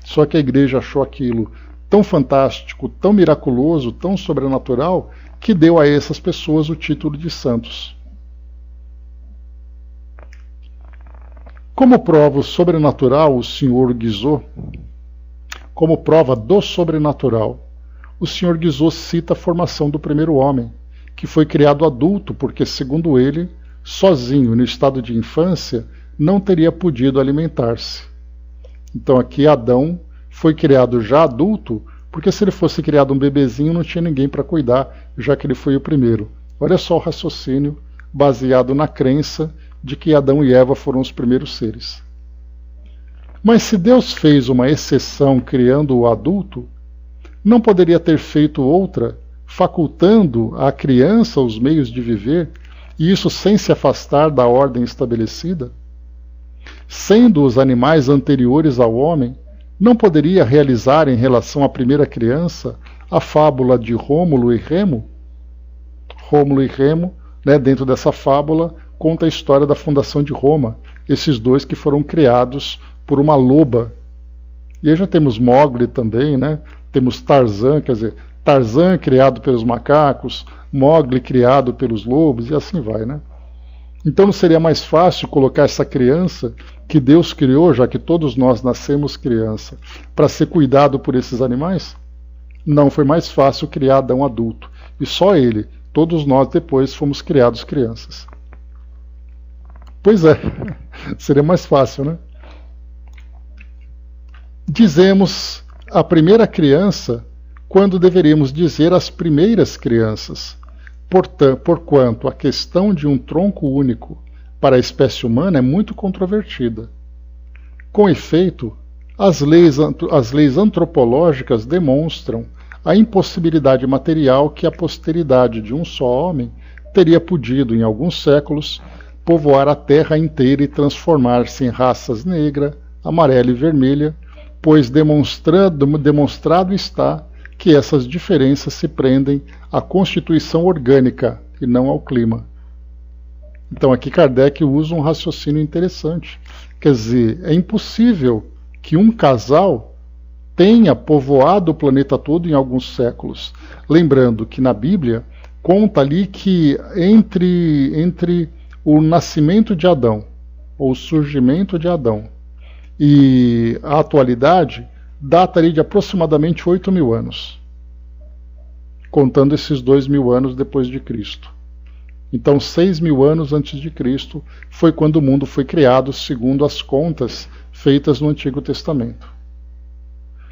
Só que a Igreja achou aquilo tão fantástico, tão miraculoso, tão sobrenatural, que deu a essas pessoas o título de santos. Como prova sobrenatural, o Sr. Guizot, como prova do sobrenatural, o Sr. Guizot cita a formação do primeiro homem, que foi criado adulto porque, segundo ele, sozinho, no estado de infância, não teria podido alimentar-se. Então aqui Adão foi criado já adulto, porque se ele fosse criado um bebezinho não tinha ninguém para cuidar, já que ele foi o primeiro. Olha só o raciocínio baseado na crença de que Adão e Eva foram os primeiros seres. Mas se Deus fez uma exceção criando o adulto, não poderia ter feito outra, facultando à criança os meios de viver, e isso sem se afastar da ordem estabelecida? Sendo os animais anteriores ao homem, não poderia realizar em relação à primeira criança a fábula de Rômulo e Remo? Rômulo e Remo, né, dentro dessa fábula, conta a história da fundação de Roma, esses dois que foram criados por uma loba. E aí já temos Mowgli também, né? Temos Tarzan, quer dizer, Tarzan criado pelos macacos, Mowgli criado pelos lobos, e assim vai, né? Então não seria mais fácil colocar essa criança que Deus criou, já que todos nós nascemos criança, para ser cuidado por esses animais? Não, foi mais fácil criar Adão adulto. E só ele, todos nós depois fomos criados crianças. Pois é, seria mais fácil, né? Dizemos a primeira criança quando deveríamos dizer as primeiras crianças, porquanto a questão de um tronco único para a espécie humana é muito controvertida. Com efeito, as leis antropológicas demonstram a impossibilidade material que a posteridade de um só homem teria podido, em alguns séculos, povoar a terra inteira e transformar-se em raças negra, amarela e vermelha, pois demonstrado está que essas diferenças se prendem à constituição orgânica e não ao clima. Então aqui Kardec usa um raciocínio interessante. Quer dizer, é impossível que um casal tenha povoado o planeta todo em alguns séculos. Lembrando que na Bíblia conta ali que entre o nascimento de Adão, ou o surgimento de Adão, e a atualidade, data ali de aproximadamente 8.000 anos, contando esses 2.000 anos depois de Cristo. Então 6.000 anos antes de Cristo foi quando o mundo foi criado, segundo as contas feitas no Antigo Testamento.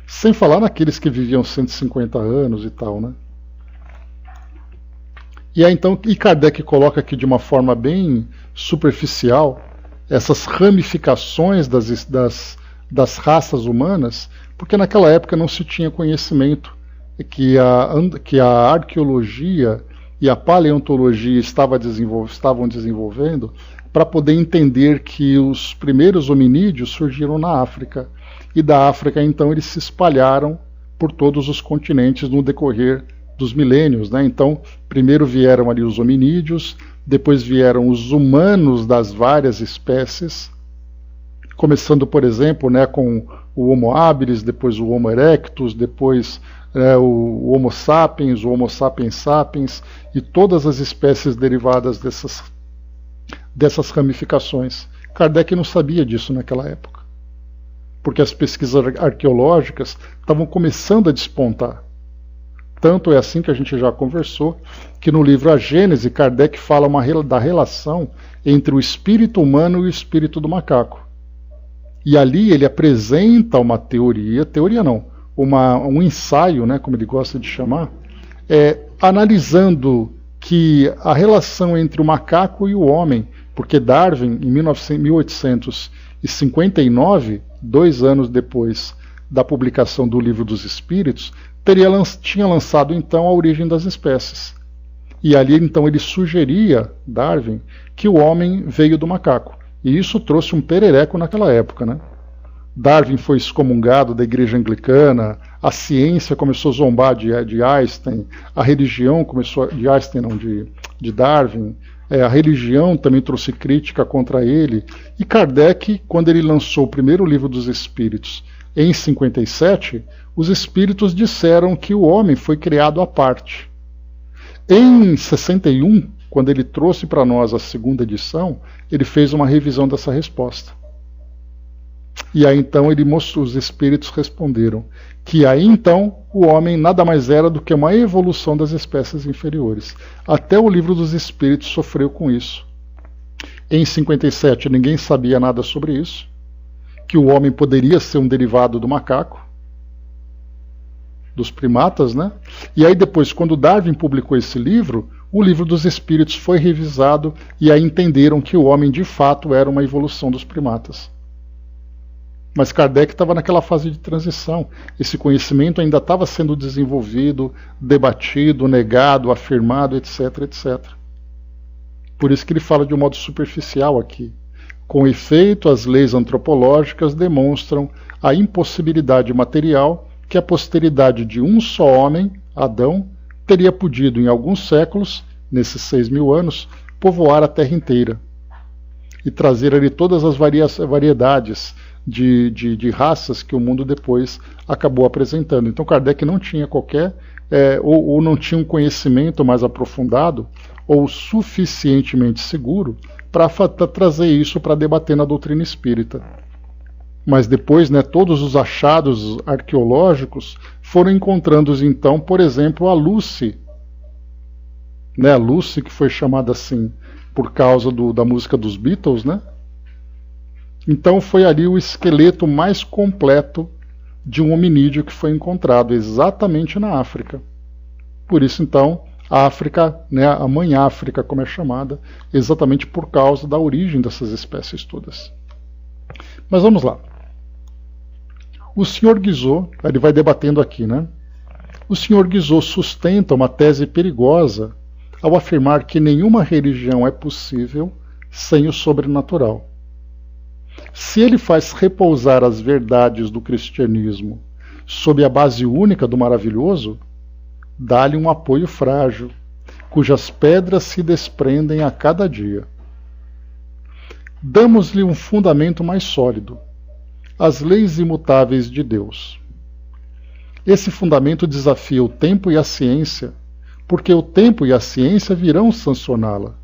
Sem falar naqueles que viviam 150 anos e tal, né? E aí então, Kardec coloca aqui de uma forma bem superficial essas ramificações das raças humanas, porque naquela época não se tinha conhecimento que a arqueologia e a paleontologia estavam desenvolvendo, para poder entender que os primeiros hominídeos surgiram na África. E da África, então, eles se espalharam por todos os continentes no decorrer dos milênios, né? Então, primeiro vieram ali os hominídeos, depois vieram os humanos das várias espécies, começando, por exemplo, né, com o Homo habilis, depois o Homo erectus, depois o Homo sapiens, o Homo sapiens sapiens, e todas as espécies derivadas dessas ramificações. Kardec não sabia disso naquela época, porque as pesquisas arqueológicas estavam começando a despontar. Tanto é assim que a gente já conversou, que no livro A Gênese, Kardec fala da relação entre o espírito humano e o espírito do macaco. E ali ele apresenta uma teoria não, um ensaio, né, como ele gosta de chamar, analisando que a relação entre o macaco e o homem, porque Darwin, em 1859, 2 anos depois da publicação do Livro dos Espíritos, tinha lançado então A Origem das Espécies. E ali então ele sugeria, Darwin, que o homem veio do macaco. E isso trouxe um perereco naquela época, né? Darwin foi excomungado da igreja anglicana, a ciência começou a zombar de Einstein, a religião começou de Einstein, não, de Darwin, a religião também trouxe crítica contra ele, e Kardec, quando ele lançou o primeiro Livro dos Espíritos, em 57, os espíritos disseram que o homem foi criado à parte. Em 61, quando ele trouxe para nós a segunda edição, ele fez uma revisão dessa resposta. E aí então os espíritos responderam que aí então o homem nada mais era do que uma evolução das espécies inferiores. Até o Livro dos Espíritos sofreu com isso. Em 57 ninguém sabia nada sobre isso, que o homem poderia ser um derivado do macaco, dos primatas, né? E aí depois, quando Darwin publicou esse livro, o Livro dos Espíritos foi revisado e aí entenderam que o homem de fato era uma evolução dos primatas. Mas Kardec estava naquela fase de transição. Esse conhecimento ainda estava sendo desenvolvido, debatido, negado, afirmado, etc, etc. Por isso que ele fala de um modo superficial aqui. Com efeito, as leis antropológicas demonstram a impossibilidade material que a posteridade de um só homem, Adão, teria podido, em alguns séculos, nesses 6.000 anos, povoar a Terra inteira e trazer ali todas as variedades de raças que o mundo depois acabou apresentando. Então Kardec não tinha ou não tinha um conhecimento mais aprofundado ou suficientemente seguro para trazer isso para debater na doutrina espírita. Mas depois, né, todos os achados arqueológicos foram encontrando então, por exemplo, a Lucy, né, a Lucy, que foi chamada assim por causa da música dos Beatles, né? Então foi ali o esqueleto mais completo de um hominídeo que foi encontrado exatamente na África. Por isso então a África, né, a Mãe África, como é chamada, exatamente por causa da origem dessas espécies todas. Mas vamos lá. O Sr. Guizot, ele vai debatendo aqui, né? O Sr. Guizot sustenta uma tese perigosa ao afirmar que nenhuma religião é possível sem o sobrenatural. Se ele faz repousar as verdades do cristianismo sob a base única do maravilhoso, dá-lhe um apoio frágil, cujas pedras se desprendem a cada dia. Damos-lhe um fundamento mais sólido, as leis imutáveis de Deus. Esse fundamento desafia o tempo e a ciência, porque o tempo e a ciência virão sancioná-la.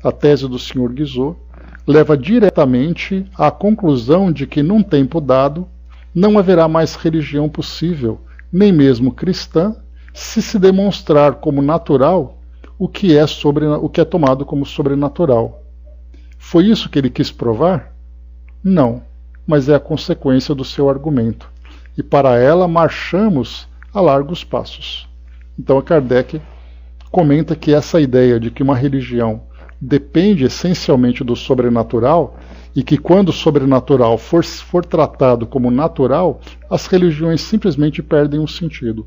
A tese do Sr. Guizot leva diretamente à conclusão de que, num tempo dado, não haverá mais religião possível, nem mesmo cristã, se demonstrar como natural o que é tomado como sobrenatural. Foi isso que ele quis provar? Não, mas é a consequência do seu argumento. E para ela marchamos a largos passos. Então Kardec comenta que essa ideia de que uma religião depende essencialmente do sobrenatural e que quando o sobrenatural for tratado como natural, as religiões simplesmente perdem o sentido.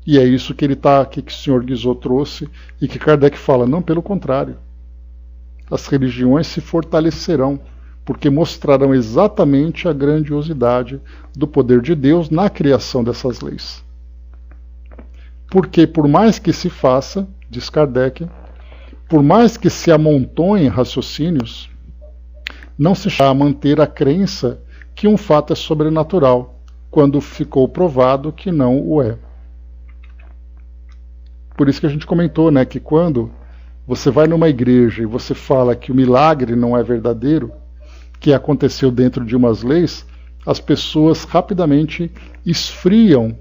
E é isso que que o Sr. Guizot trouxe e que Kardec fala, não, pelo contrário. As religiões se fortalecerão, porque mostrarão exatamente a grandiosidade do poder de Deus na criação dessas leis. Porque por mais que se faça, diz Kardec, por mais que se amontoem raciocínios, não se chega a manter a crença que um fato é sobrenatural, quando ficou provado que não o é. Por isso que a gente comentou, né, que quando você vai numa igreja e você fala que o milagre não é verdadeiro, que aconteceu dentro de umas leis, as pessoas rapidamente esfriam,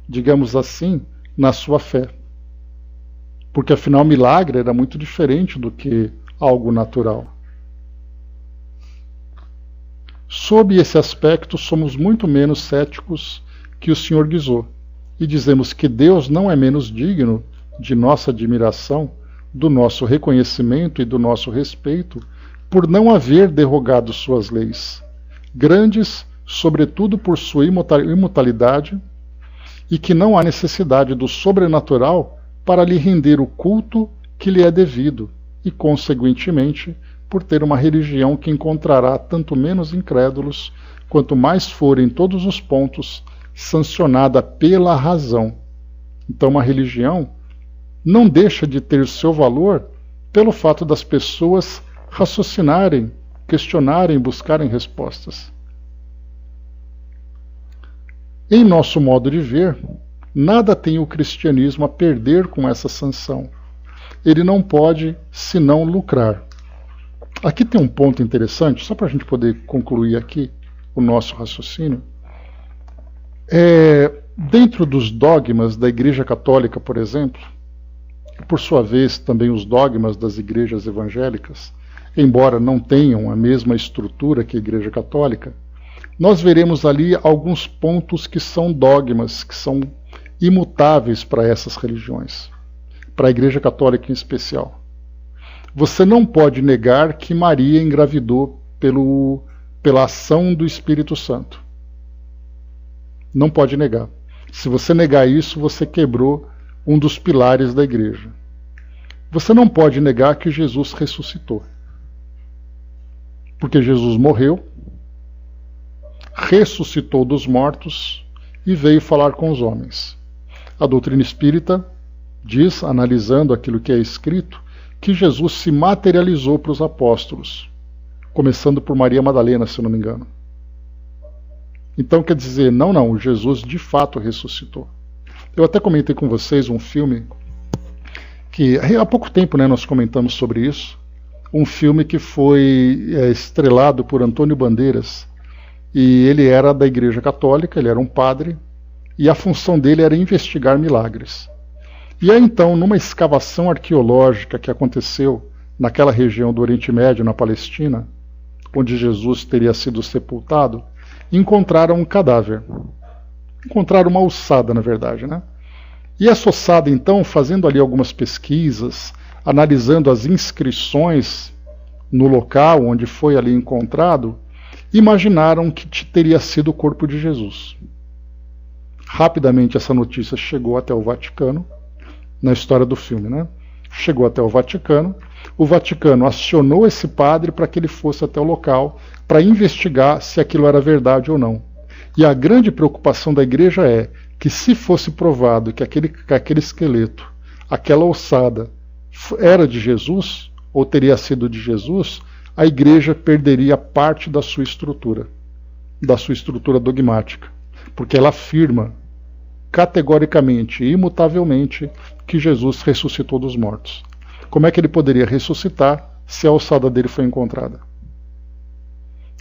digamos assim, na sua fé. Porque afinal milagre era muito diferente do que algo natural. Sob esse aspecto, somos muito menos céticos que o Sr. Guizot, e dizemos que Deus não é menos digno de nossa admiração, do nosso reconhecimento e do nosso respeito, por não haver derrogado suas leis, grandes, sobretudo por sua imutabilidade, e que não há necessidade do sobrenatural para lhe render o culto que lhe é devido, e, conseguintemente, por ter uma religião que encontrará tanto menos incrédulos, quanto mais for em todos os pontos sancionada pela razão. Então, uma religião não deixa de ter seu valor pelo fato das pessoas raciocinarem, questionarem, buscarem respostas. Em nosso modo de ver, nada tem o cristianismo a perder com essa sanção. Ele não pode senão lucrar. Aqui tem um ponto interessante, só para a gente poder concluir aqui o nosso raciocínio. Dentro dos dogmas da Igreja Católica, por exemplo, e por sua vez também os dogmas das igrejas evangélicas, embora não tenham a mesma estrutura que a Igreja Católica, nós veremos ali alguns pontos que são dogmas, que são imutáveis para essas religiões, para a Igreja Católica em especial. Você não pode negar que Maria engravidou pela ação do Espírito Santo. Não pode negar. Se você negar isso, você quebrou um dos pilares da igreja. Você não pode negar que Jesus ressuscitou. Porque Jesus morreu, ressuscitou dos mortos e veio falar com os homens. A doutrina espírita diz, analisando aquilo que é escrito, que Jesus se materializou para os apóstolos, começando por Maria Madalena, se eu não me engano. Então quer dizer, não, Jesus de fato ressuscitou. Eu até comentei com vocês um filme que há pouco tempo, né, nós comentamos sobre isso, um filme que foi estrelado por Antônio Bandeiras, e ele era da Igreja Católica, ele era um padre, e a função dele era investigar milagres. E aí então, numa escavação arqueológica que aconteceu naquela região do Oriente Médio, na Palestina, onde Jesus teria sido sepultado, encontraram um cadáver. Encontraram uma ossada, na verdade, né? E essa ossada, então, fazendo ali algumas pesquisas, analisando as inscrições no local onde foi ali encontrado, imaginaram que teria sido o corpo de Jesus. Rapidamente essa notícia chegou até o Vaticano, na história do filme, né? Chegou até o Vaticano acionou esse padre para que ele fosse até o local para investigar se aquilo era verdade ou não. E a grande preocupação da igreja é que, se fosse provado que aquele esqueleto, aquela ossada, era de Jesus, ou teria sido de Jesus, a igreja perderia parte da sua estrutura dogmática, porque ela afirma categoricamente e imutavelmente que Jesus ressuscitou dos mortos. Como é que ele poderia ressuscitar se a ossada dele foi encontrada?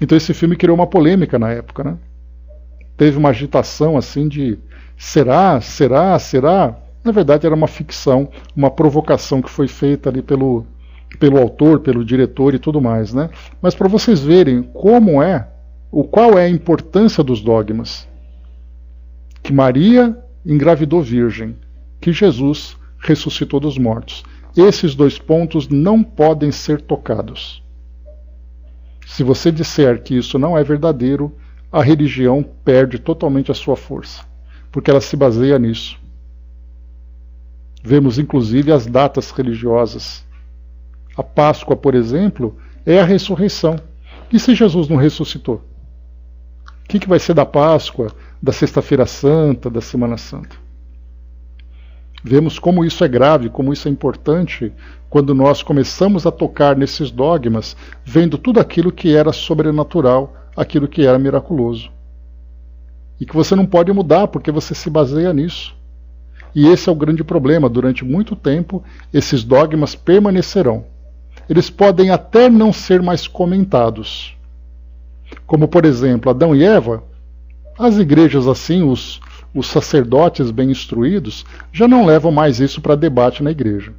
Então esse filme criou uma polêmica na época, né? Teve uma agitação assim de será? Na verdade era uma ficção, uma provocação que foi feita ali pelo autor, pelo diretor e tudo mais, né? Mas para vocês verem qual é a importância dos dogmas. Que Maria engravidou virgem, que Jesus ressuscitou dos mortos. Esses dois pontos não podem ser tocados. Se você disser que isso não é verdadeiro, a religião perde totalmente a sua força, porque ela se baseia nisso. Vemos inclusive as datas religiosas. A Páscoa, por exemplo, é a ressurreição. E se Jesus não ressuscitou? O que vai ser da Páscoa, da Sexta-feira Santa, da Semana Santa? Vemos como isso é grave, como isso é importante, quando nós começamos a tocar nesses dogmas, vendo tudo aquilo que era sobrenatural, aquilo que era miraculoso. E que você não pode mudar, porque você se baseia nisso. E esse é o grande problema. Durante muito tempo, esses dogmas permanecerão. Eles podem até não ser mais comentados. Como, por exemplo, Adão e Eva, as igrejas assim, os sacerdotes bem instruídos, já não levam mais isso para debate na igreja.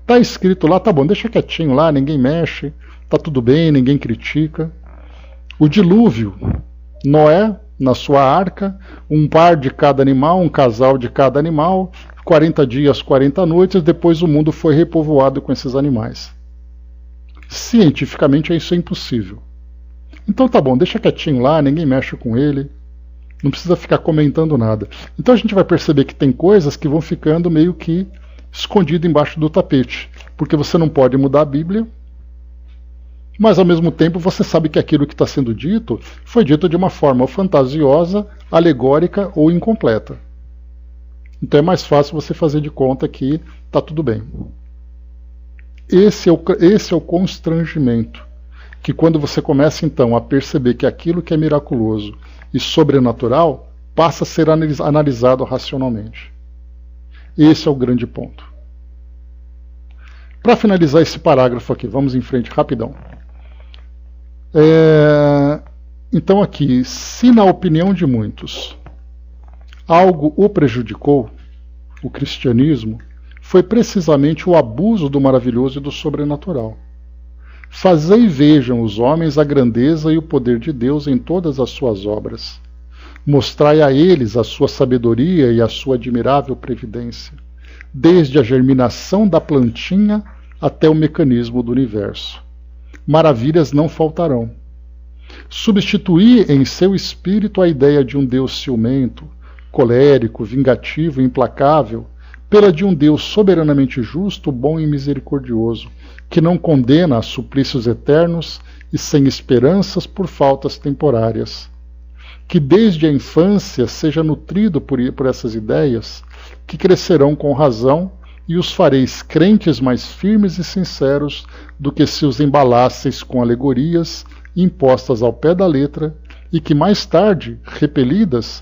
Está escrito lá, tá bom, deixa quietinho lá, ninguém mexe, tá tudo bem, ninguém critica. O dilúvio, Noé, na sua arca, um par de cada animal, um casal de cada animal, 40 dias, 40 noites, depois o mundo foi repovoado com esses animais. Cientificamente isso é impossível. Então tá bom, deixa quietinho lá, ninguém mexe com ele, não precisa ficar comentando nada. Então a gente vai perceber que tem coisas que vão ficando meio que escondidas embaixo do tapete, porque você não pode mudar a Bíblia, mas ao mesmo tempo você sabe que aquilo que está sendo dito foi dito de uma forma fantasiosa, alegórica ou incompleta. Então é mais fácil você fazer de conta que está tudo bem. Esse é o constrangimento, que quando você começa então a perceber que aquilo que é miraculoso e sobrenatural passa a ser analisado racionalmente. Esse é o grande ponto. Para finalizar esse parágrafo aqui, vamos em frente rapidão. Então aqui, se na opinião de muitos algo o prejudicou, o cristianismo, foi precisamente o abuso do maravilhoso e do sobrenatural. Fazei e vejam os homens a grandeza e o poder de Deus em todas as suas obras. Mostrai a eles a sua sabedoria e a sua admirável previdência, desde a germinação da plantinha até o mecanismo do universo. Maravilhas não faltarão. Substituir em seu espírito a ideia de um Deus ciumento, colérico, vingativo e implacável, pela de um Deus soberanamente justo, bom e misericordioso, que não condena a suplícios eternos e sem esperanças por faltas temporárias. Que desde a infância seja nutrido por essas ideias, que crescerão com razão e os fareis crentes mais firmes e sinceros do que se os embalasseis com alegorias impostas ao pé da letra e que mais tarde, repelidas,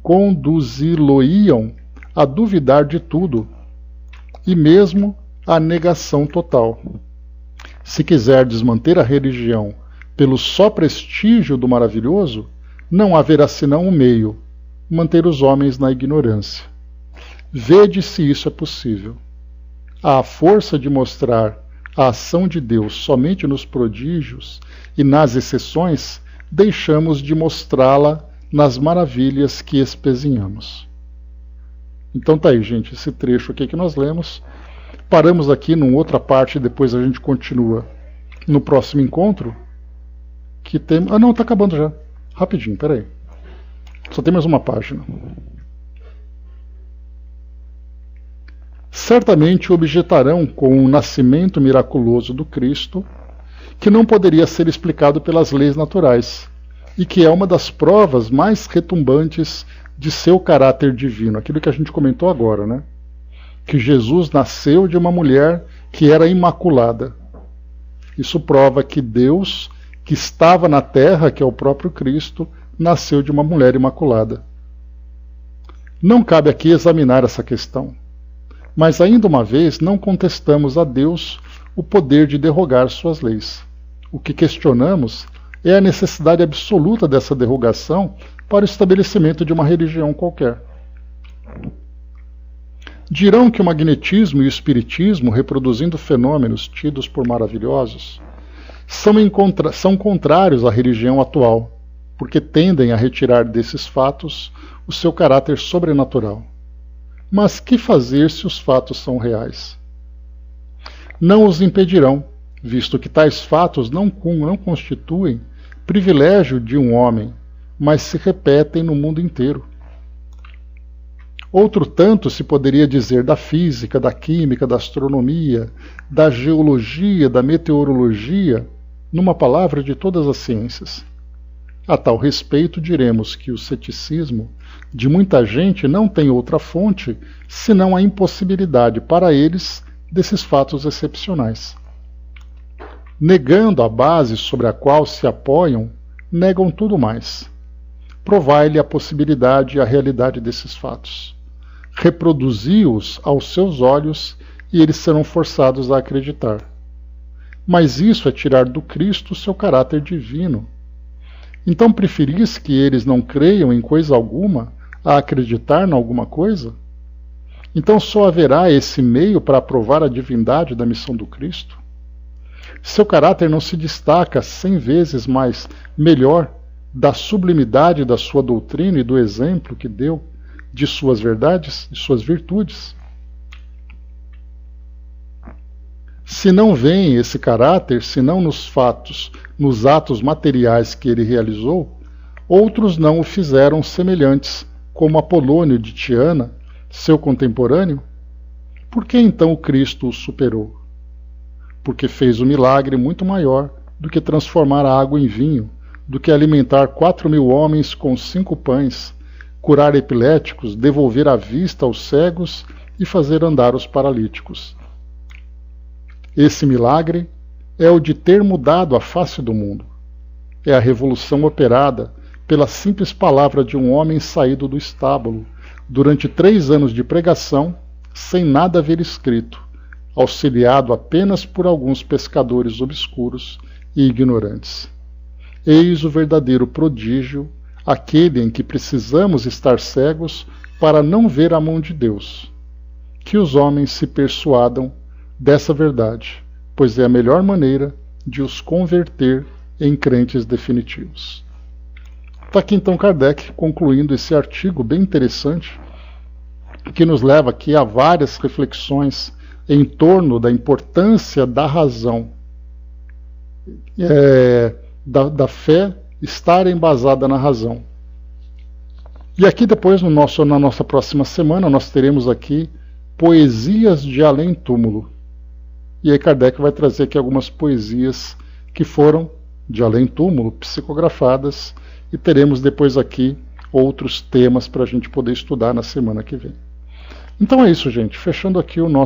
conduzi-lo-iam a duvidar de tudo e mesmo a negação total. Se quiserdes manter a religião pelo só prestígio do maravilhoso, não haverá senão um meio, manter os homens na ignorância. Vede se isso é possível. À força de mostrar a ação de Deus somente nos prodígios e nas exceções, deixamos de mostrá-la nas maravilhas que espezinhamos. Então tá aí, gente, esse trecho aqui que nós lemos. Paramos aqui numa outra parte, depois a gente continua no próximo encontro. Que tem... Ah não, tá acabando já. Rapidinho, peraí. Só tem mais uma página. Certamente objetarão com o nascimento miraculoso do Cristo, que não poderia ser explicado pelas leis naturais, e que é uma das provas mais retumbantes de seu caráter divino, aquilo que a gente comentou agora, né? Que Jesus nasceu de uma mulher que era imaculada. Isso prova que Deus, que estava na terra, que é o próprio Cristo, nasceu de uma mulher imaculada. Não cabe aqui examinar essa questão, mas ainda uma vez não contestamos a Deus o poder de derrogar suas leis. O que questionamos é a necessidade absoluta dessa derrogação para o estabelecimento de uma religião qualquer. Dirão que o magnetismo e o espiritismo, reproduzindo fenômenos tidos por maravilhosos, são contrários à religião atual, porque tendem a retirar desses fatos o seu caráter sobrenatural. Mas que fazer se os fatos são reais? Não os impedirão, visto que tais fatos não constituem privilégio de um homem, mas se repetem no mundo inteiro. Outro tanto se poderia dizer da física, da química, da astronomia, da geologia, da meteorologia, numa palavra, de todas as ciências. A tal respeito, diremos que o ceticismo de muita gente não tem outra fonte senão a impossibilidade para eles desses fatos excepcionais. Negando a base sobre a qual se apoiam, negam tudo mais. Provai-lhe a possibilidade e a realidade desses fatos. Reproduzi-os aos seus olhos e eles serão forçados a acreditar. Mas isso é tirar do Cristo o seu caráter divino. Então preferis que eles não creiam em coisa alguma a acreditar em alguma coisa? Então só haverá esse meio para provar a divindade da missão do Cristo? Seu caráter não se destaca 100 vezes mais melhor da sublimidade da sua doutrina e do exemplo que deu de suas verdades, de suas virtudes? Se não vem esse caráter, senão nos fatos, nos atos materiais que ele realizou, outros não o fizeram semelhantes, como Apolônio de Tiana, seu contemporâneo? Por que então o Cristo o superou? Porque fez um milagre muito maior do que transformar a água em vinho, do que alimentar 4.000 homens com 5 pães, curar epiléticos, devolver a vista aos cegos e fazer andar os paralíticos. Esse milagre é o de ter mudado a face do mundo. É a revolução operada pela simples palavra de um homem saído do estábulo, durante 3 anos de pregação, sem nada haver escrito, auxiliado apenas por alguns pescadores obscuros e ignorantes. Eis o verdadeiro prodígio, aquele em que precisamos estar cegos para não ver a mão de Deus. Que os homens se persuadam dessa verdade, pois é a melhor maneira de os converter em crentes definitivos. Está aqui então Kardec concluindo esse artigo bem interessante, que nos leva aqui a várias reflexões em torno da importância da razão, da fé estar embasada na razão. E aqui depois, na nossa próxima semana, nós teremos aqui Poesias de Além Túmulo. E aí Kardec vai trazer aqui algumas poesias que foram de além túmulo, psicografadas, e teremos depois aqui outros temas para a gente poder estudar na semana que vem. Então é isso, gente. Fechando aqui o nosso